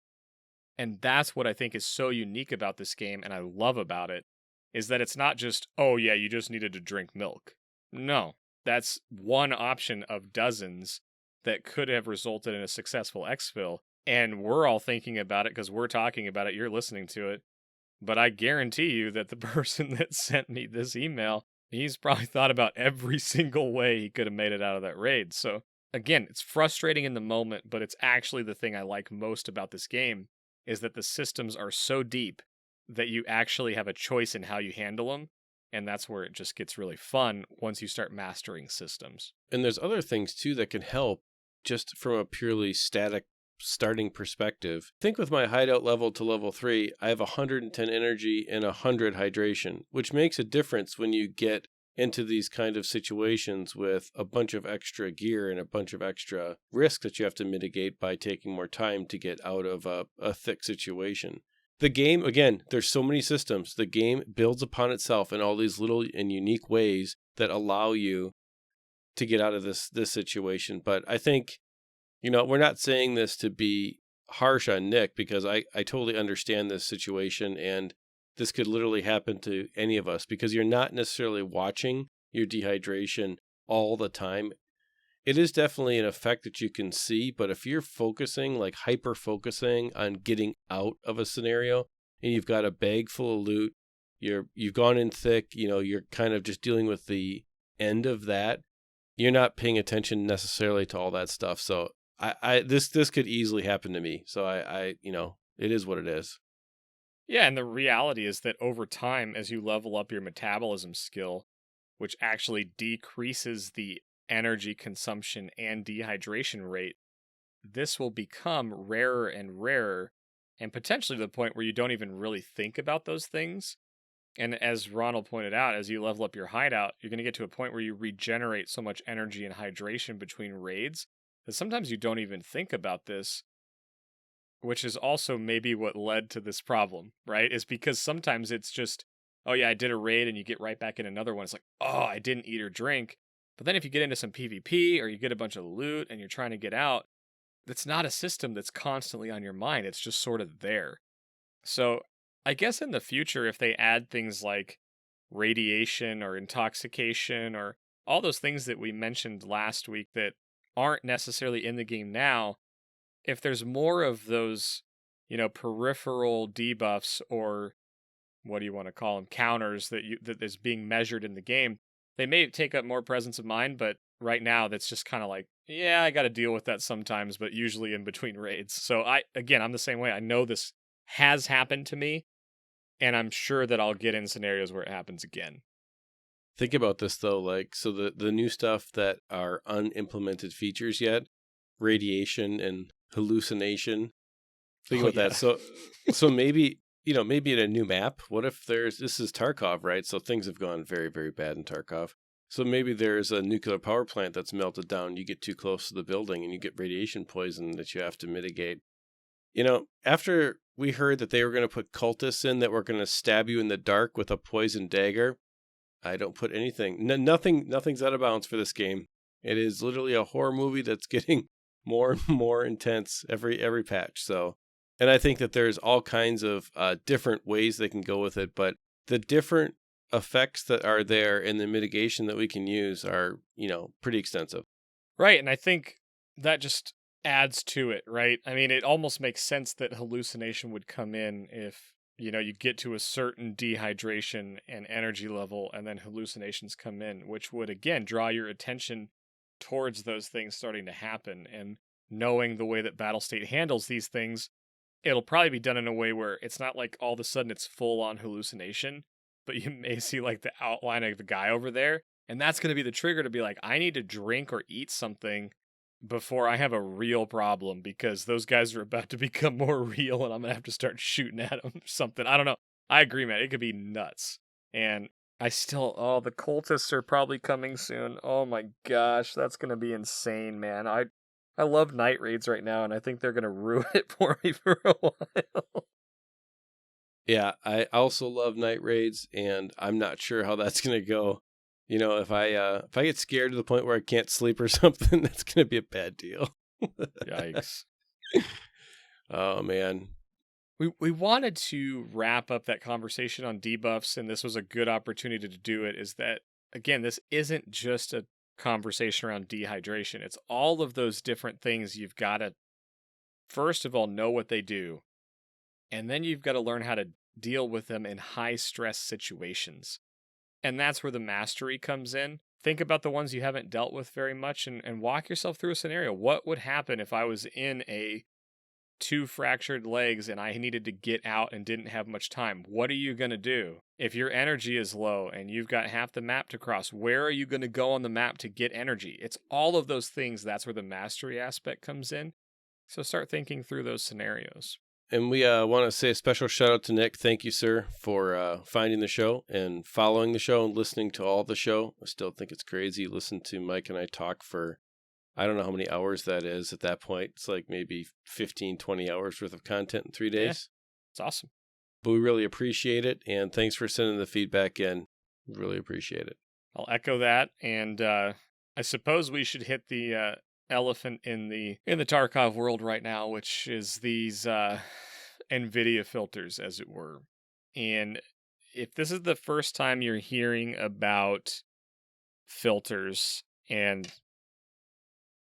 And that's what I think is so unique about this game, and I love about it, is that it's not just, oh yeah, you just needed to drink milk. No, that's one option of dozens that could have resulted in a successful exfil. And we're all thinking about it because we're talking about it, you're listening to it. But I guarantee you that the person that sent me this email, he's probably thought about every single way he could have made it out of that raid. So again, it's frustrating in the moment, but it's actually the thing I like most about this game, is that the systems are so deep that you actually have a choice in how you handle them. And that's where it just gets really fun once you start mastering systems. And there's other things too that can help just from a purely static starting perspective. Think with my hideout level to level 3, I have 110 energy and 100 hydration, which makes a difference when you get into these kind of situations with a bunch of extra gear and a bunch of extra risk that you have to mitigate by taking more time to get out of a thick situation. The game, again, there's so many systems. The game builds upon itself in all these little and unique ways that allow you to get out of this situation. But I think, we're not saying this to be harsh on Nickk, because I totally understand this situation, and this could literally happen to any of us because you're not necessarily watching your dehydration all the time. It is definitely an effect that you can see, but if you're focusing, like hyper focusing on getting out of a scenario, and you've got a bag full of loot, you've gone in thick, you're kind of just dealing with the end of that, you're not paying attention necessarily to all that stuff. So this could easily happen to me. So I it is what it is. Yeah, and the reality is that over time, as you level up your metabolism skill, which actually decreases the energy consumption and dehydration rate, this will become rarer and rarer, and potentially to the point where you don't even really think about those things. And as Ronald pointed out, as you level up your hideout, you're going to get to a point where you regenerate so much energy and hydration between raids that sometimes you don't even think about this, which is also maybe what led to this problem, right? Is because sometimes it's just, oh yeah, I did a raid, and you get right back in another one. It's like, oh, I didn't eat or drink. But then if you get into some PvP or you get a bunch of loot and you're trying to get out, that's not a system that's constantly on your mind. It's just sort of there. So I guess in the future, if they add things like radiation or intoxication or all those things that we mentioned last week that aren't necessarily in the game now, if there's more of those, peripheral debuffs, or what do you want to call them, counters that is being measured in the game, they may take up more presence of mind, but right now that's just kind of like, yeah, I got to deal with that sometimes, but usually in between raids. So I'm the same way. I know this has happened to me, and I'm sure that I'll get in scenarios where it happens again. Think about this though, like, so the new stuff that are unimplemented features yet, radiation and hallucination. Think about that. So maybe, maybe in a new map, what if this is Tarkov, right? So things have gone very, very bad in Tarkov. So maybe there's a nuclear power plant that's melted down. You get too close to the building and you get radiation poison that you have to mitigate. After we heard that they were going to put cultists in that were going to stab you in the dark with a poison dagger, I don't put anything. Nothing's out of bounds for this game. It is literally a horror movie that's getting more and more intense every patch. So, and I think that there's all kinds of different ways they can go with it, but the different effects that are there and the mitigation that we can use are, pretty extensive. Right, and I think that just adds to it, right? I mean, it almost makes sense that hallucination would come in if, you get to a certain dehydration and energy level, and then hallucinations come in, which would, again, draw your attention towards those things starting to happen. And knowing the way that Battlestate handles these things, it'll probably be done in a way where it's not like all of a sudden it's full-on hallucination, but you may see like the outline of the guy over there, and that's going to be the trigger to be like, I need to drink or eat something before I have a real problem, because those guys are about to become more real and I'm going to have to start shooting at them or something. I don't know. I agree, man. It could be nuts. And the cultists are probably coming soon. Oh my gosh, that's going to be insane, man. I love night raids right now, and I think they're going to ruin it for me for a while. Yeah, I also love night raids, and I'm not sure how that's going to go. If I get scared to the point where I can't sleep or something, that's going to be a bad deal. Yikes. Oh, man. We wanted to wrap up that conversation on debuffs, and this was a good opportunity to do it, is that, again, this isn't just a conversation around dehydration. It's all of those different things you've got to, first of all, know what they do, and then you've got to learn how to deal with them in high-stress situations. And that's where the mastery comes in. Think about the ones you haven't dealt with very much and walk yourself through a scenario. What would happen if I was in a 2 fractured legs and I needed to get out and didn't have much time? What are you going to do? If your energy is low and you've got half the map to cross, where are you going to go on the map to get energy? It's all of those things. That's where the mastery aspect comes in. So start thinking through those scenarios. And we want to say a special shout out to Nick. Thank you, sir, for finding the show and following the show and listening to all the show. I still think it's crazy. Listen to Mike and I talk for, I don't know how many hours that is at that point. It's like maybe 15, 20 hours worth of content in 3 days. Yeah, it's awesome. But we really appreciate it. And thanks for sending the feedback in. We really appreciate it. I'll echo that. And I suppose we should hit the elephant in the Tarkov world right now, which is these Nvidia filters, as it were. And if this is the first time you're hearing about filters and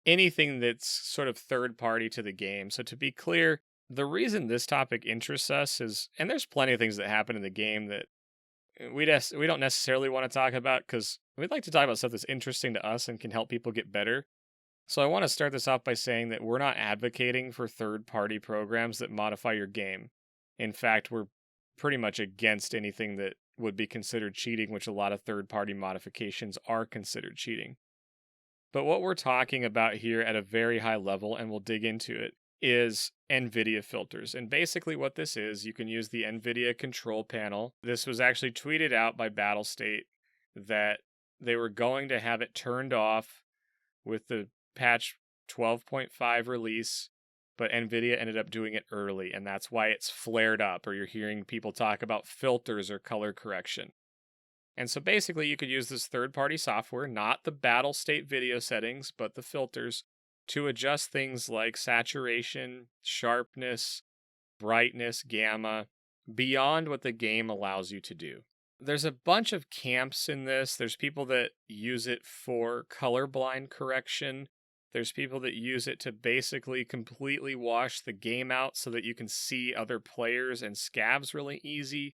anything that's sort of third party to the game, so to be clear, the reason this topic interests us is, and there's plenty of things that happen in the game that we don't necessarily want to talk about, because we'd like to talk about stuff that's interesting to us and can help people get better. So I want to start this off by saying that we're not advocating for third-party programs that modify your game. In fact, we're pretty much against anything that would be considered cheating, which a lot of third-party modifications are considered cheating. But what we're talking about here at a very high level, and we'll dig into it, is Nvidia filters. And basically what this is, you can use the Nvidia control panel. This was actually tweeted out by Battlestate that they were going to have it turned off with the patch 12.5 release, but Nvidia ended up doing it early, and that's why it's flared up, or you're hearing people talk about filters or color correction. And so basically you could use this third-party software, not the Battlestate video settings, but the filters, to adjust things like saturation, sharpness, brightness, gamma, beyond what the game allows you to do. There's a bunch of camps in this. There's people that use it for colorblind correction. There's people that use it to basically completely wash the game out so that you can see other players and scavs really easy.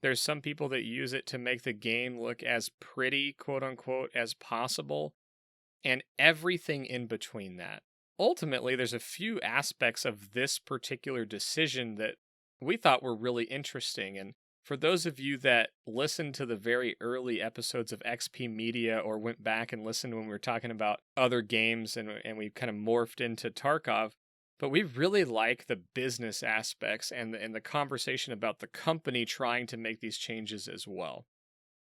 There's some people that use it to make the game look as pretty, quote unquote, as possible, and everything in between that. Ultimately, there's a few aspects of this particular decision that we thought were really interesting, and For those of you that listened to the very early episodes of XP Media or went back and listened when we were talking about other games and we kind of morphed into Tarkov, but we really like the business aspects and the conversation about the company trying to make these changes as well.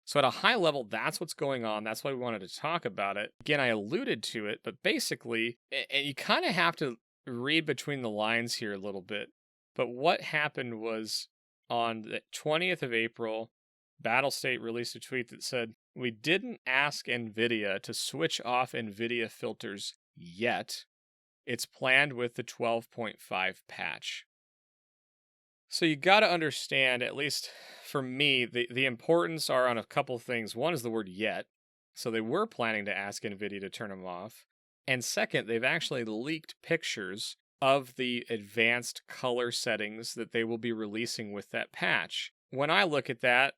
So at a high level, that's what's going on. That's why we wanted to talk about it. Again, I alluded to it, but basically, and you kind of have to read between the lines here a little bit, but what happened was on the 20th of April, Battlestate released a tweet that said, "We didn't ask Nvidia to switch off Nvidia filters yet. It's planned with the 12.5 patch." So you got to understand, at least for me, the importance are on a couple things. One is the word yet. So they were planning to ask Nvidia to turn them off. And second, they've actually leaked pictures of the advanced color settings that they will be releasing with that patch. When I look at that,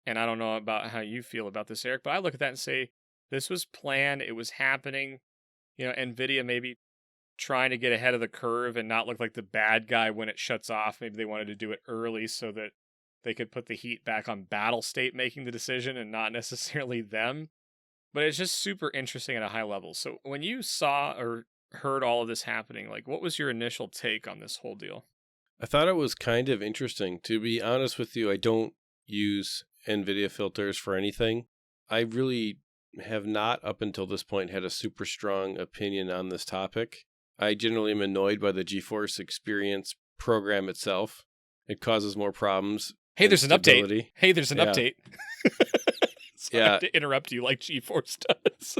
and I don't know about how you feel about this, Eric, but I look at that and say, this was planned, it was happening. Nvidia maybe trying to get ahead of the curve and not look like the bad guy when it shuts off. Maybe they wanted to do it early so that they could put the heat back on Battlestate making the decision and not necessarily them. But it's just super interesting at a high level. So when you saw or heard all of this happening, like, what was your initial take on this whole deal? I thought it was kind of interesting. To be honest with you, I don't use Nvidia filters for anything. I really have not up until this point had a super strong opinion on this topic. I generally am annoyed by the GeForce Experience program itself. It causes more problems. Hey, there's an update. Hey, there's an update. Sorry to interrupt you like GeForce does.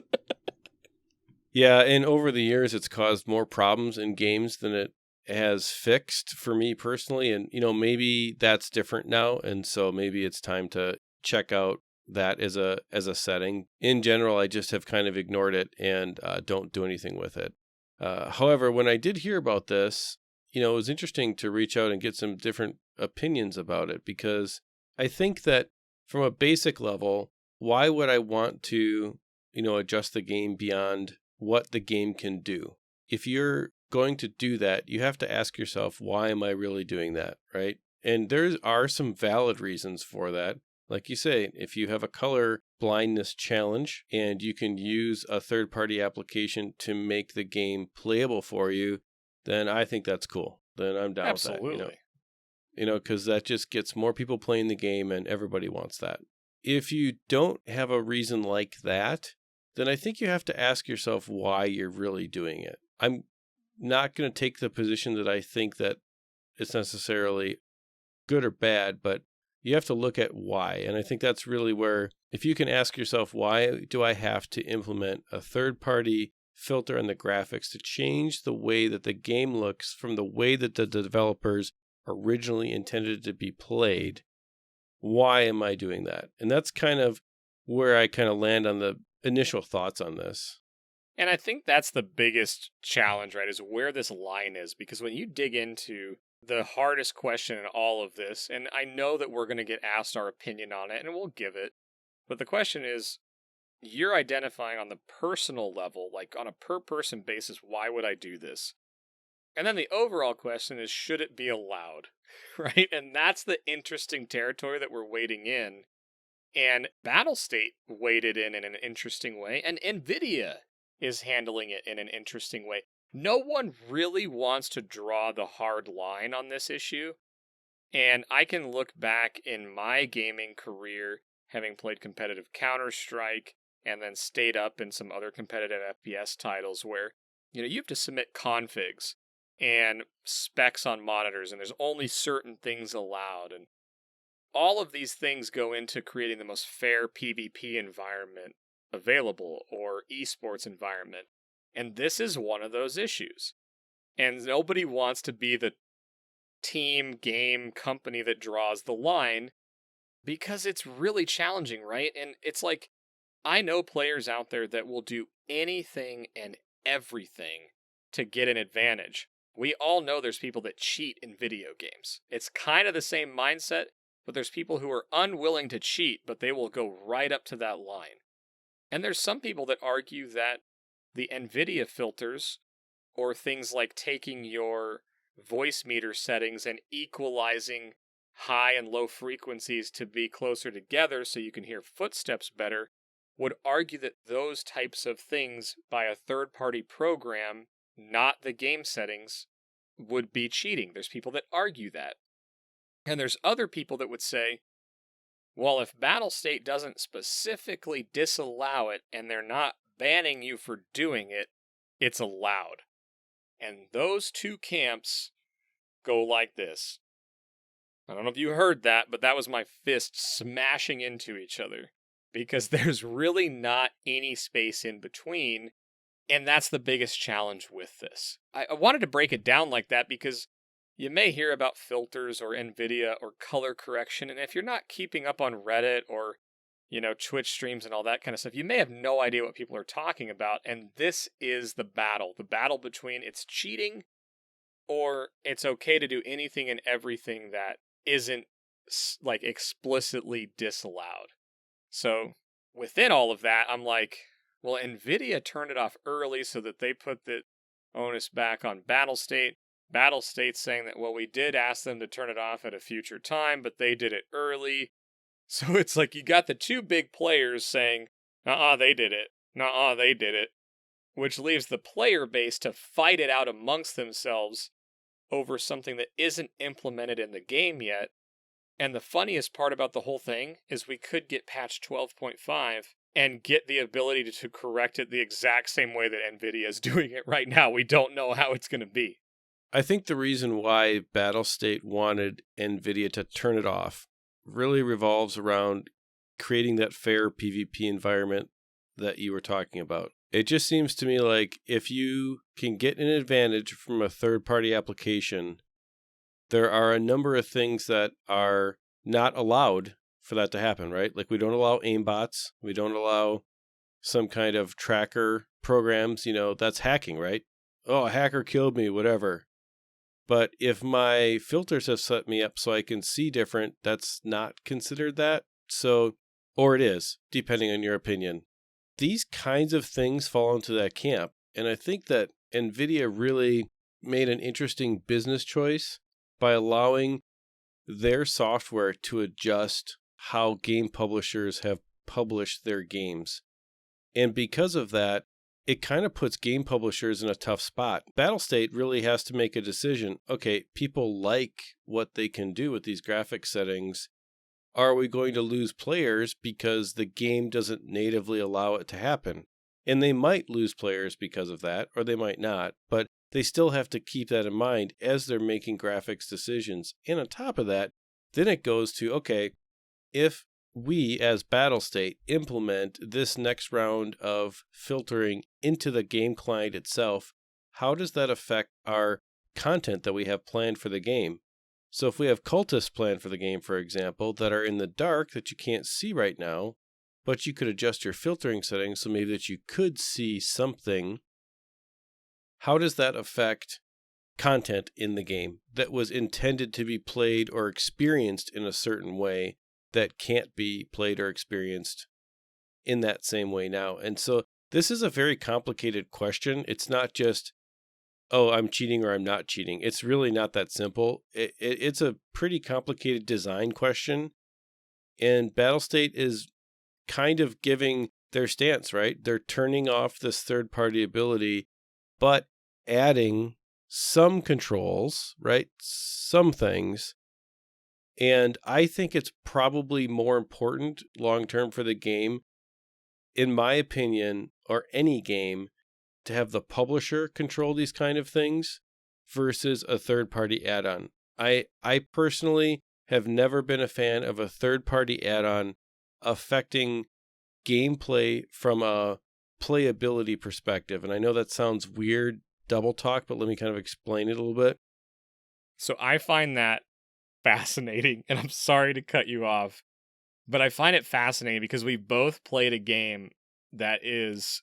Yeah, and over the years, it's caused more problems in games than it has fixed for me personally. And, maybe that's different now. And so maybe it's time to check out that as a setting. In general, I just have kind of ignored it and don't do anything with it. However, when I did hear about this, it was interesting to reach out and get some different opinions about it, because I think that from a basic level, why would I want to, adjust the game beyond what the game can do? If you're going to do that, you have to ask yourself, why am I really doing that, right? And there are some valid reasons for that. Like you say, if you have a color blindness challenge and you can use a third-party application to make the game playable for you, then I think that's cool. Then I'm down with that. Absolutely. Because that just gets more people playing the game and everybody wants that. If you don't have a reason like that, then I think you have to ask yourself why you're really doing it. I'm not going to take the position that I think that it's necessarily good or bad, but you have to look at why. And I think that's really where, if you can ask yourself, why do I have to implement a third-party filter on the graphics to change the way that the game looks from the way that the developers originally intended it to be played? Why am I doing that? And that's kind of where I kind of land on the initial thoughts on this. And I think that's the biggest challenge, right, is where this line is. Because when you dig into the hardest question in all of this, and I know that we're going to get asked our opinion on it, and we'll give it, but the question is, you're identifying on the personal level, like on a per-person basis, why would I do this? And then the overall question is, should it be allowed, right? And that's the interesting territory that we're wading in. And Battlestate waded in an interesting way, and Nvidia is handling it in an interesting way. No one really wants to draw the hard line on this issue. And I can look back in my gaming career, having played competitive Counter-Strike, and then stayed up in some other competitive FPS titles where, you have to submit configs and specs on monitors, and there's only certain things allowed. And all of these things go into creating the most fair PvP environment available, or esports environment. And this is one of those issues. And nobody wants to be the team, game, company that draws the line, because it's really challenging, right? And it's like, I know players out there that will do anything and everything to get an advantage. We all know there's people that cheat in video games. It's kind of the same mindset, but there's people who are unwilling to cheat, but they will go right up to that line. And there's some people that argue that the Nvidia filters, or things like taking your voice meter settings and equalizing high and low frequencies to be closer together so you can hear footsteps better, would argue that those types of things by a third-party program, not the game settings, would be cheating. There's people that argue that. And there's other people that would say, well, if Battlestate doesn't specifically disallow it and they're not banning you for doing it, it's allowed. And those two camps go like this. I don't know if you heard that, but that was my fist smashing into each other. Because there's really not any space in between, and that's the biggest challenge with this. I wanted to break it down like that because you may hear about filters or Nvidia or color correction, and if you're not keeping up on Reddit or, Twitch streams and all that kind of stuff, you may have no idea what people are talking about, and this is the battle between it's cheating or it's okay to do anything and everything that isn't like explicitly disallowed. So within all of that, I'm like, well, Nvidia turned it off early so that they put the onus back on Battlestate. Battlestate's saying that, well, we did ask them to turn it off at a future time, but they did it early. So it's like you got the two big players saying, they did it. They did it. Which leaves the player base to fight it out amongst themselves over something that isn't implemented in the game yet. And the funniest part about the whole thing is we could get patch 12.5 and get the ability to correct it the exact same way that Nvidia is doing it right now. We don't know how it's going to be. I think the reason why Battlestate wanted Nvidia to turn it off really revolves around creating that fair PvP environment that you were talking about. It just seems to me like if you can get an advantage from a third-party application, there are a number of things that are not allowed for that to happen, right? Like we don't allow aimbots. We don't allow some kind of tracker programs. That's hacking, right? Oh, a hacker killed me, whatever. But if my filters have set me up so I can see different, that's not considered that. So, or it is, depending on your opinion. These kinds of things fall into that camp. And I think that Nvidia really made an interesting business choice by allowing their software to adjust how game publishers have published their games. And because of that, it kind of puts game publishers in a tough spot. Battlestate really has to make a decision. Okay, people like what they can do with these graphic settings. Are we going to lose players because the game doesn't natively allow it to happen? And they might lose players because of that, or they might not, but they still have to keep that in mind as they're making graphics decisions. And on top of that, then it goes to, okay, if we as Battlestate implement this next round of filtering into the game client itself, how does that affect our content that we have planned for the game? So if we have cultists planned for the game, for example, that are in the dark that you can't see right now, but you could adjust your filtering settings so maybe that you could see something, how does that affect content in the game that was intended to be played or experienced in a certain way that can't be played or experienced in that same way now? And so this is a very complicated question. It's not just, oh, I'm cheating or I'm not cheating. It's really not that simple. It's a pretty complicated design question. And Battlestate is kind of giving their stance, right? They're turning off this third-party ability, but adding some controls, right? Some things. And I think it's probably more important long-term for the game, in my opinion, or any game, to have the publisher control these kind of things versus a third-party add-on. I personally have never been a fan of a third-party add-on affecting gameplay from a playability perspective. And I know that sounds weird, double talk, but let me kind of explain it a little bit. So I find that fascinating, and I'm sorry to cut you off, but I find it fascinating because we both played a game that is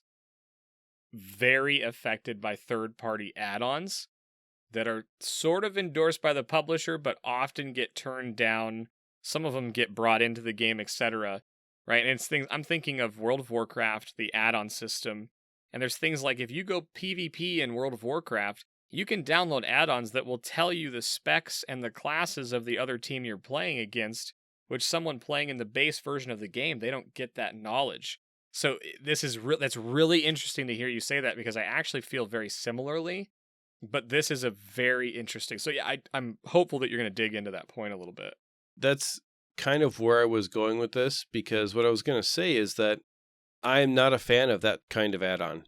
very affected by third-party add-ons that are sort of endorsed by the publisher, but often get turned down. Some of them get brought into the game, etc. Right? And it's things I'm thinking of World of Warcraft, the add-on system, and there's things like if you go PvP in World of Warcraft, you can download add-ons that will tell you the specs and the classes of the other team you're playing against, which someone playing in the base version of the game, they don't get that knowledge. So this is that's really interesting to hear you say that, because I actually feel very similarly, but this is a very interesting. So yeah, I'm hopeful that you're going to dig into that point a little bit. That's kind of where I was going with this, because what I was going to say is that I'm not a fan of that kind of add-on.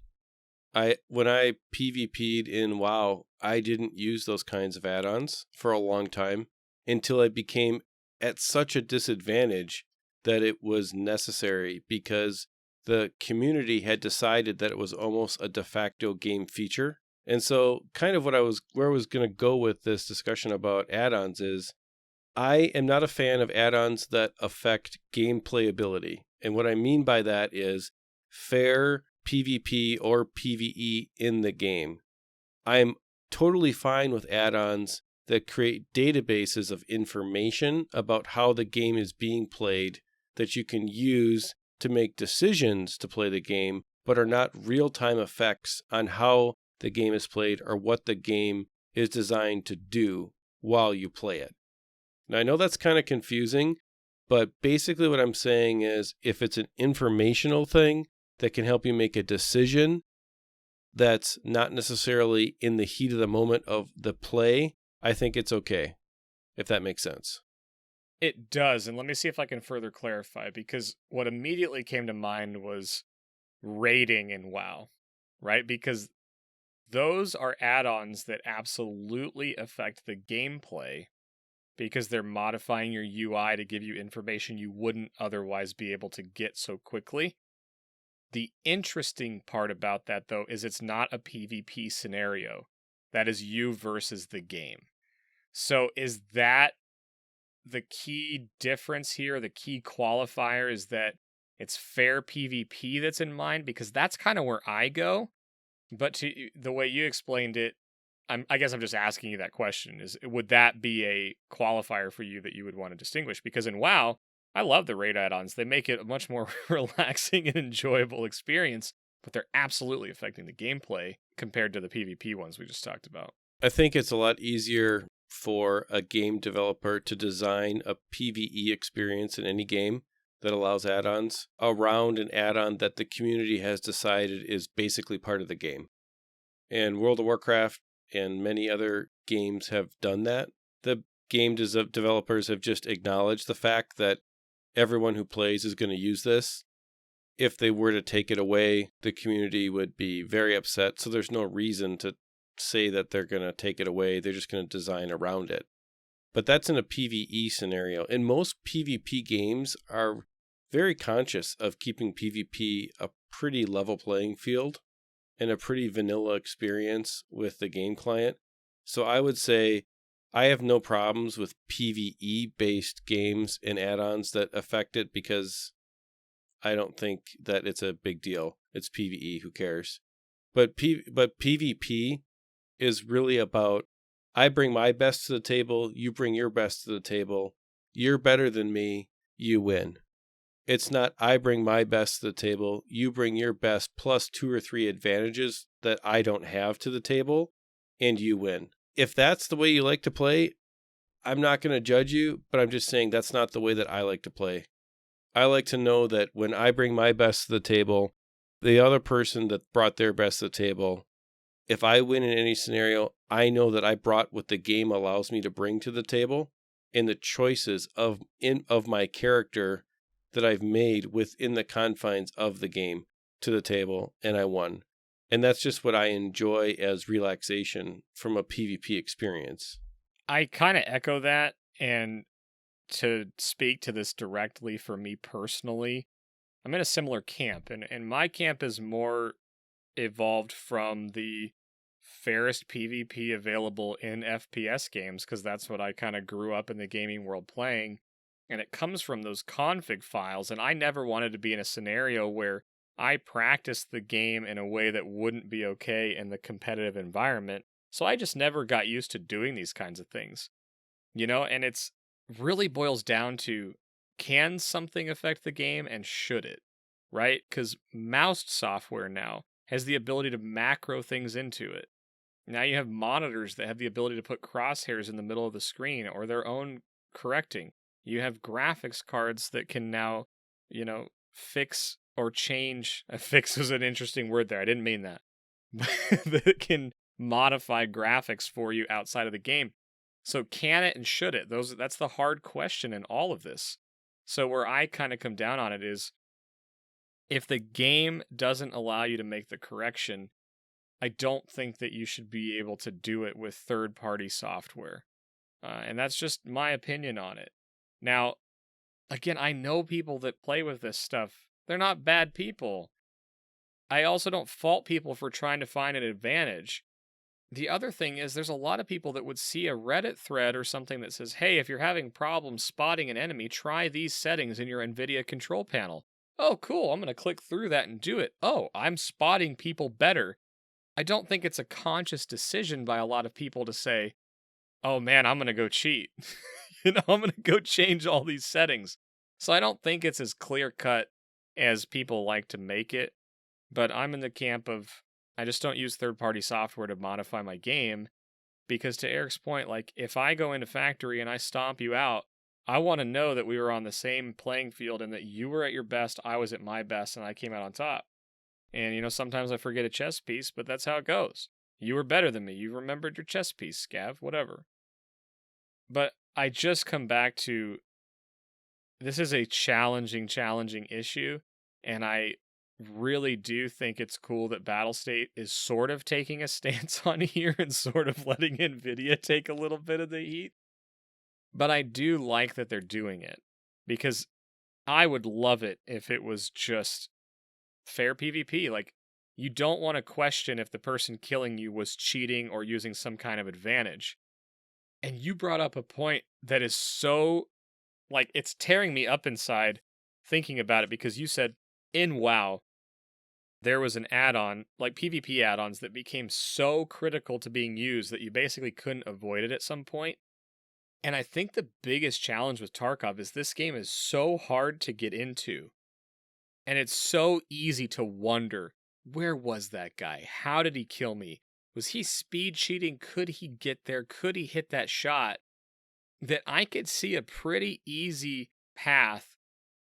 When I PvP'd in WoW, I didn't use those kinds of add-ons for a long time until I became at such a disadvantage that it was necessary, because the community had decided that it was almost a de facto game feature. And so kind of where I was going to go with this discussion about add-ons is, I am not a fan of add-ons that affect game playability. And what I mean by that is fair PvP or PvE in the game. I'm totally fine with add-ons that create databases of information about how the game is being played that you can use to make decisions to play the game, but are not real-time effects on how the game is played or what the game is designed to do while you play it. Now, I know that's kind of confusing, but basically what I'm saying is, if it's an informational thing that can help you make a decision that's not necessarily in the heat of the moment of the play, I think it's okay, if that makes sense. It does, and let me see if I can further clarify, because what immediately came to mind was raiding in WoW, right? Because those are add-ons that absolutely affect the gameplay, because they're modifying your UI to give you information you wouldn't otherwise be able to get so quickly. The interesting part about that, though, is it's not a PvP scenario. That is you versus the game. So is that the key difference here? The key qualifier is that it's fair PvP that's in mind, because that's kind of where I go. But to the way you explained it, I guess I'm just asking you that question. Would that be a qualifier for you that you would want to distinguish? Because in WoW, I love the raid add-ons. They make it a much more relaxing and enjoyable experience, but they're absolutely affecting the gameplay compared to the PvP ones we just talked about. I think it's a lot easier for a game developer to design a PvE experience in any game that allows add-ons around an add-on that the community has decided is basically part of the game. And World of Warcraft and many other games have done that. The game developers have just acknowledged the fact that everyone who plays is going to use this. If they were to take it away, the community would be very upset. So there's no reason to say that they're going to take it away. They're just going to design around it. But that's in a PvE scenario. And most PvP games are very conscious of keeping PvP a pretty level playing field and a pretty vanilla experience with the game client. So I would say I have no problems with PvE-based games and add-ons that affect it, because I don't think that it's a big deal. It's PvE, who cares? But PvP is really about, I bring my best to the table, you bring your best to the table, you're better than me, you win. It's not, I bring my best to the table, you bring your best plus 2 or 3 advantages that I don't have to the table, and you win. If that's the way you like to play, I'm not going to judge you, but I'm just saying that's not the way that I like to play. I like to know that when I bring my best to the table, the other person that brought their best to the table, if I win in any scenario, I know that I brought what the game allows me to bring to the table, and the choices of my character that I've made within the confines of the game to the table, and I won. And that's just what I enjoy as relaxation from a PvP experience. I kind of echo that, and to speak to this directly for me personally, I'm in a similar camp, and my camp is more evolved from the fairest PvP available in FPS games, because that's what I kind of grew up in the gaming world playing. And it comes from those config files, and I never wanted to be in a scenario where I practiced the game in a way that wouldn't be okay in the competitive environment. So I just never got used to doing these kinds of things. And it's really boils down to, can something affect the game and should it? Right? Because mouse software now has the ability to macro things into it. Now you have monitors that have the ability to put crosshairs in the middle of the screen or their own correcting. You have graphics cards that can now, fix or change. Fix was an interesting word there. I didn't mean that. That can modify graphics for you outside of the game. So can it and should it? That's the hard question in all of this. So where I kind of come down on it is, if the game doesn't allow you to make the correction, I don't think that you should be able to do it with third-party software. And that's just my opinion on it. Now, again, I know people that play with this stuff. They're not bad people. I also don't fault people for trying to find an advantage. The other thing is, there's a lot of people that would see a Reddit thread or something that says, hey, if you're having problems spotting an enemy, try these settings in your Nvidia control panel. Oh, cool. I'm going to click through that and do it. Oh, I'm spotting people better. I don't think it's a conscious decision by a lot of people to say, oh man, I'm going to go cheat. I'm going to go change all these settings. So I don't think it's as clear cut as people like to make it. But I'm in the camp of, I just don't use third-party software to modify my game, because to Eric's point, like, if I go into factory and I stomp you out, I want to know that we were on the same playing field and that you were at your best, I was at my best, and I came out on top. And, sometimes I forget a chess piece, but that's how it goes. You were better than me. You remembered your chess piece, scav, whatever. But I just come back to, this is a challenging issue, and I really do think it's cool that Battlestate is sort of taking a stance on here and sort of letting Nvidia take a little bit of the heat. But I do like that they're doing it, because I would love it if it was just fair PvP. Like, you don't want to question if the person killing you was cheating or using some kind of advantage. And you brought up a point that is so, like, it's tearing me up inside thinking about it, because you said in WoW, there was an add-on, like PvP add-ons, that became so critical to being used that you basically couldn't avoid it at some point. And I think the biggest challenge with Tarkov is this game is so hard to get into. And it's so easy to wonder, where was that guy? How did he kill me? Was he speed cheating? Could he get there? Could he hit that shot? That I could see a pretty easy path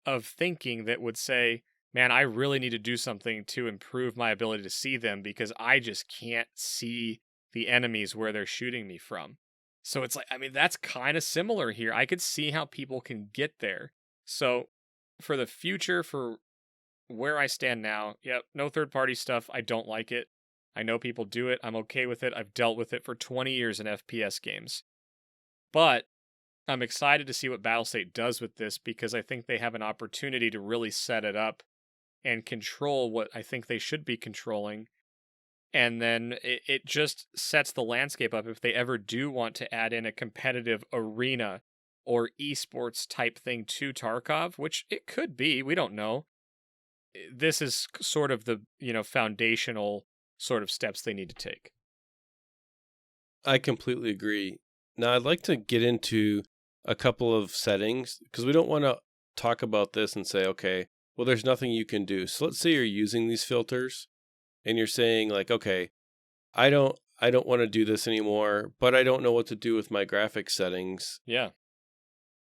of thinking that would say, man, I really need to do something to improve my ability to see them, because I just can't see the enemies where they're shooting me from. So it's like, I mean, that's kind of similar here. I could see how people can get there. So for the future, for where I stand now, yep, no third-party stuff. I don't like it. I know people do it. I'm okay with it. I've dealt with it for 20 years in FPS games. But I'm excited to see what Battlestate does with this, because I think they have an opportunity to really set it up and control what I think they should be controlling. And then it just sets the landscape up if they ever do want to add in a competitive arena or esports type thing to Tarkov, which it could be. We don't know. This is sort of the, foundational sort of steps they need to take. I completely agree. Now, I'd like to get into a couple of settings, because we don't want to talk about this and say, okay, well, there's nothing you can do. So let's say you're using these filters and you're saying, like, okay, I don't want to do this anymore, but I don't know what to do with my graphics settings. Yeah.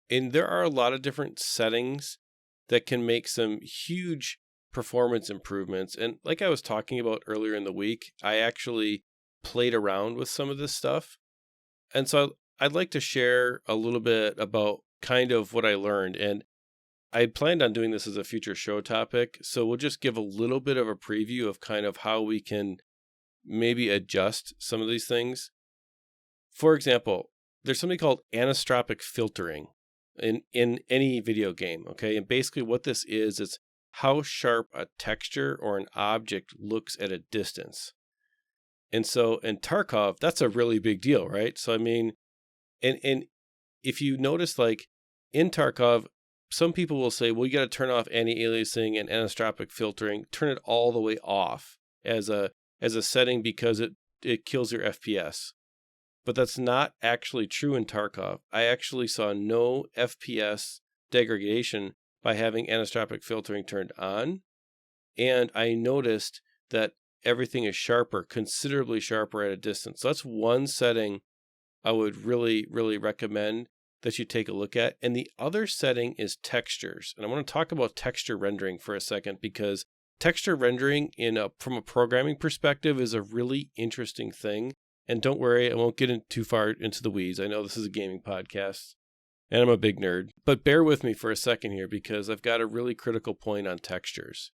And there are a lot of different settings that can make some huge performance improvements. And like I was talking about earlier in the week, I actually played around with some of this stuff. And so I'd like to share a little bit about kind of what I learned. And I had planned on doing this as a future show topic, so we'll just give a little bit of a preview of kind of how we can maybe adjust some of these things. For example, there's something called anisotropic filtering in any video game, okay? And basically what this is, it's how sharp a texture or an object looks at a distance. And so in Tarkov, that's a really big deal, right? So I mean, and if you notice, like in Tarkov, some people will say, well, you got to turn off anti-aliasing and anisotropic filtering, turn it all the way off as a setting, because it kills your FPS. But that's not actually true in Tarkov. I actually saw no FPS degradation by having anisotropic filtering turned on. And I noticed that everything is sharper, considerably sharper at a distance. So that's one setting I would really, really recommend that you take a look at. And the other setting is textures. And I want to talk about texture rendering for a second, because texture rendering from a programming perspective is a really interesting thing. And don't worry, I won't get too far into the weeds. I know this is a gaming podcast and I'm a big nerd, but bear with me for a second here because I've got a really critical point on textures.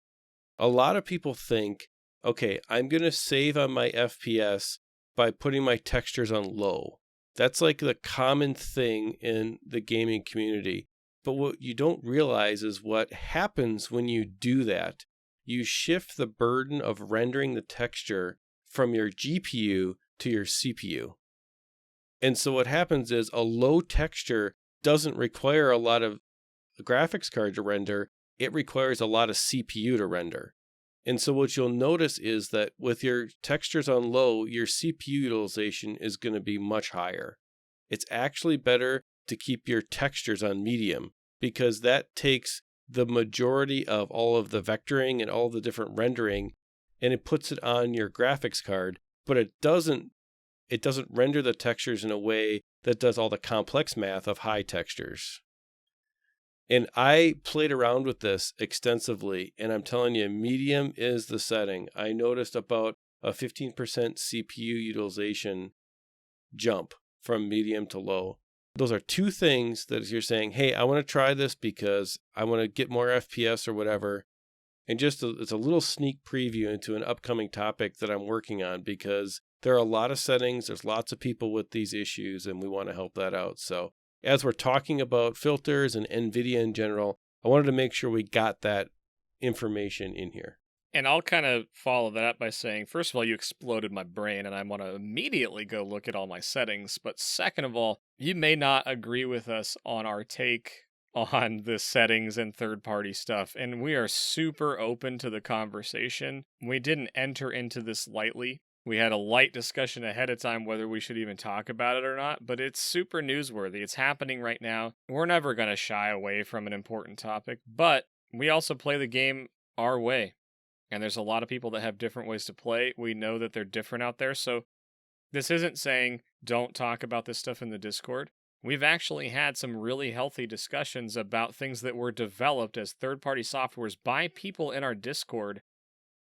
A lot of people think, okay, I'm going to save on my FPS by putting my textures on low. That's like the common thing in the gaming community. But what you don't realize is what happens when you do that. You shift the burden of rendering the texture from your GPU to your CPU. And so what happens is a low texture doesn't require a lot of graphics card to render. It requires a lot of CPU to render. And so what you'll notice is that with your textures on low, your CPU utilization is going to be much higher. It's actually better to keep your textures on medium because that takes the majority of all of the vectoring and all the different rendering and it puts it on your graphics card, but it doesn't render the textures in a way that does all the complex math of high textures. And I played around with this extensively, and I'm telling you, medium is the setting. I noticed about a 15% CPU utilization jump from medium to low. Those are two things that if you're saying, hey, I want to try this because I want to get more FPS or whatever, and it's a little sneak preview into an upcoming topic that I'm working on because there are a lot of settings, there's lots of people with these issues, and we want to help that out. So as we're talking about filters and NVIDIA in general, I wanted to make sure we got that information in here. And I'll kind of follow that up by saying, first of all, you exploded my brain and I want to immediately go look at all my settings. But second of all, you may not agree with us on our take on the settings and third-party stuff. And we are super open to the conversation. We didn't enter into this lightly. We had a light discussion ahead of time whether we should even talk about it or not, but it's super newsworthy. It's happening right now. We're never going to shy away from an important topic, but we also play the game our way. And there's a lot of people that have different ways to play. We know that they're different out there, so this isn't saying don't talk about this stuff in the Discord. We've actually had some really healthy discussions about things that were developed as third-party softwares by people in our Discord.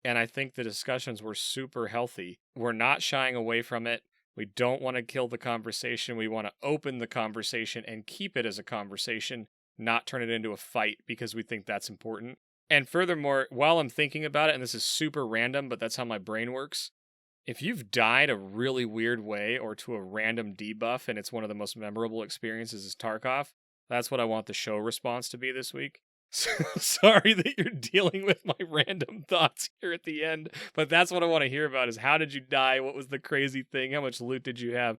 And I think the discussions were super healthy. We're not shying away from it. We don't want to kill the conversation. We want to open the conversation and keep it as a conversation, not turn it into a fight because we think that's important. And furthermore, while I'm thinking about it, and this is super random, but that's how my brain works, if you've died a really weird way or to a random debuff and it's one of the most memorable experiences is Tarkov, that's what I want the show response to be this week. Sorry that you're dealing with my random thoughts here at the end, but that's what I want to hear about is how did you die? What was the crazy thing? How much loot did you have?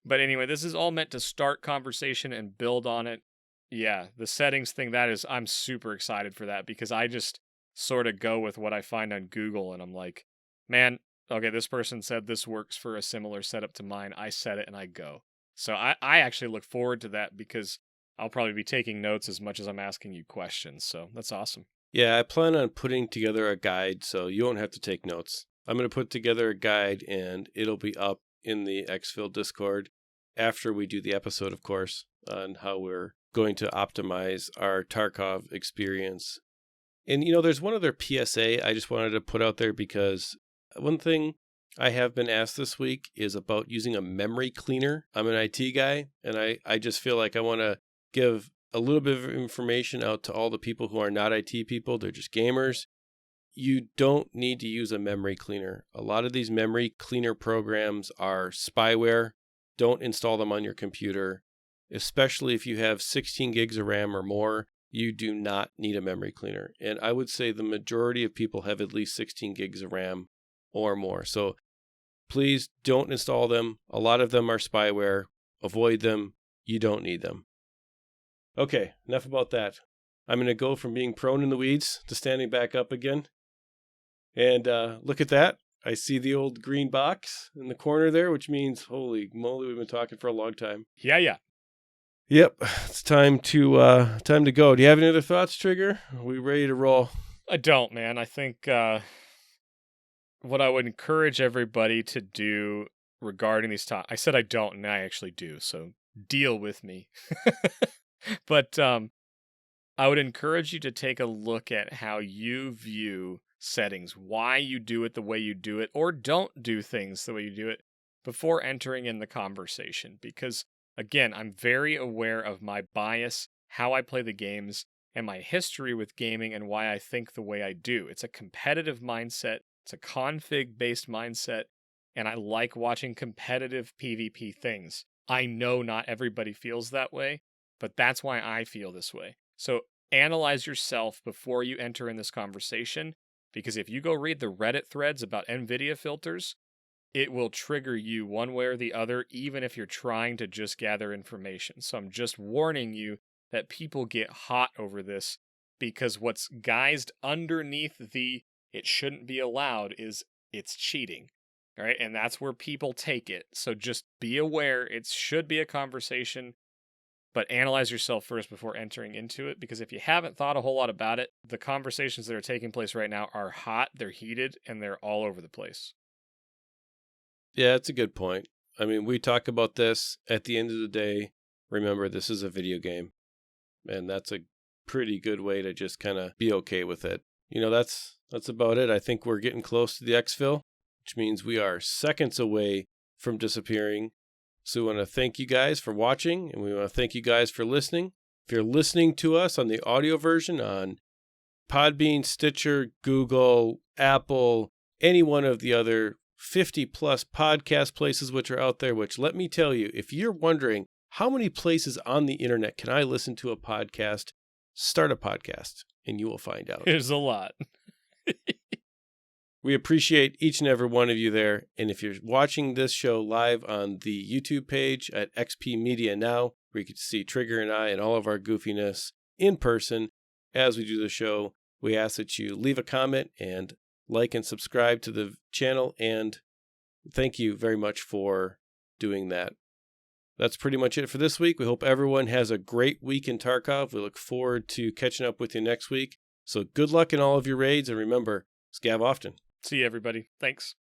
But anyway, this is all meant to start conversation and build on it. Yeah, the settings thing, I'm super excited for that because I just sort of go with what I find on Google and I'm like, man, okay, this person said this works for a similar setup to mine. I set it and I go. So I actually look forward to that because I'll probably be taking notes as much as I'm asking you questions. So that's awesome. Yeah, I plan on putting together a guide so you won't have to take notes. I'm going to put together a guide and it'll be up in the Exfil Discord after we do the episode, of course, on how we're going to optimize our Tarkov experience. And, there's one other PSA I just wanted to put out there because one thing I have been asked this week is about using a memory cleaner. I'm an IT guy, and I just feel like I want to give a little bit of information out to all the people who are not IT people. They're just gamers. You don't need to use a memory cleaner. A lot of these memory cleaner programs are spyware. Don't install them on your computer. Especially if you have 16 gigs of RAM or more, you do not need a memory cleaner. And I would say the majority of people have at least 16 gigs of RAM or more. So please don't install them. A lot of them are spyware. Avoid them. You don't need them. Okay, enough about that. I'm going to go from being prone in the weeds to standing back up again. And look at that. I see the old green box in the corner there, which means, holy moly, we've been talking for a long time. Yeah. Yep, it's time to go. Do you have any other thoughts, Trigger? Are we ready to roll? I don't, man. I think what I would encourage everybody to do regarding these topics, I said I don't, and I actually do, so deal with me. But I would encourage you to take a look at how you view settings, why you do it the way you do it, or don't do things the way you do it before entering in the conversation. Because, again, I'm very aware of my bias, how I play the games, and my history with gaming and why I think the way I do. It's a competitive mindset. It's a config-based mindset, and I like watching competitive PvP things. I know not everybody feels that way, but that's why I feel this way. So analyze yourself before you enter in this conversation, because if you go read the Reddit threads about Nvidia filters, it will trigger you one way or the other, even if you're trying to just gather information. So I'm just warning you that people get hot over this, because what's guised underneath the it shouldn't be allowed is it's cheating. All right, and that's where people take it. So just be aware it should be a conversation, but analyze yourself first before entering into it, because if you haven't thought a whole lot about it, the conversations that are taking place right now are hot, they're heated, and they're all over the place. Yeah, that's a good point. I mean, we talk about this at the end of the day. Remember, this is a video game, and that's a pretty good way to just kind of be okay with it. You know, that's about it. I think we're getting close to the Exfil, which means we are seconds away from disappearing. So we want to thank you guys for watching, and we want to thank you guys for listening. If you're listening to us on the audio version on Podbean, Stitcher, Google, Apple, any one of the other 50 plus podcast places which are out there, which let me tell you, if you're wondering how many places on the internet can I listen to a podcast, start a podcast and you will find out. There's a lot. We appreciate each and every one of you there. And if you're watching this show live on the YouTube page at XP Media Now, where you can see Trigger and I and all of our goofiness in person as we do the show, we ask that you leave a comment and like and subscribe to the channel. And thank you very much for doing that. That's pretty much it for this week. We hope everyone has a great week in Tarkov. We look forward to catching up with you next week. So good luck in all of your raids. And remember, scav often. See you, everybody. Thanks.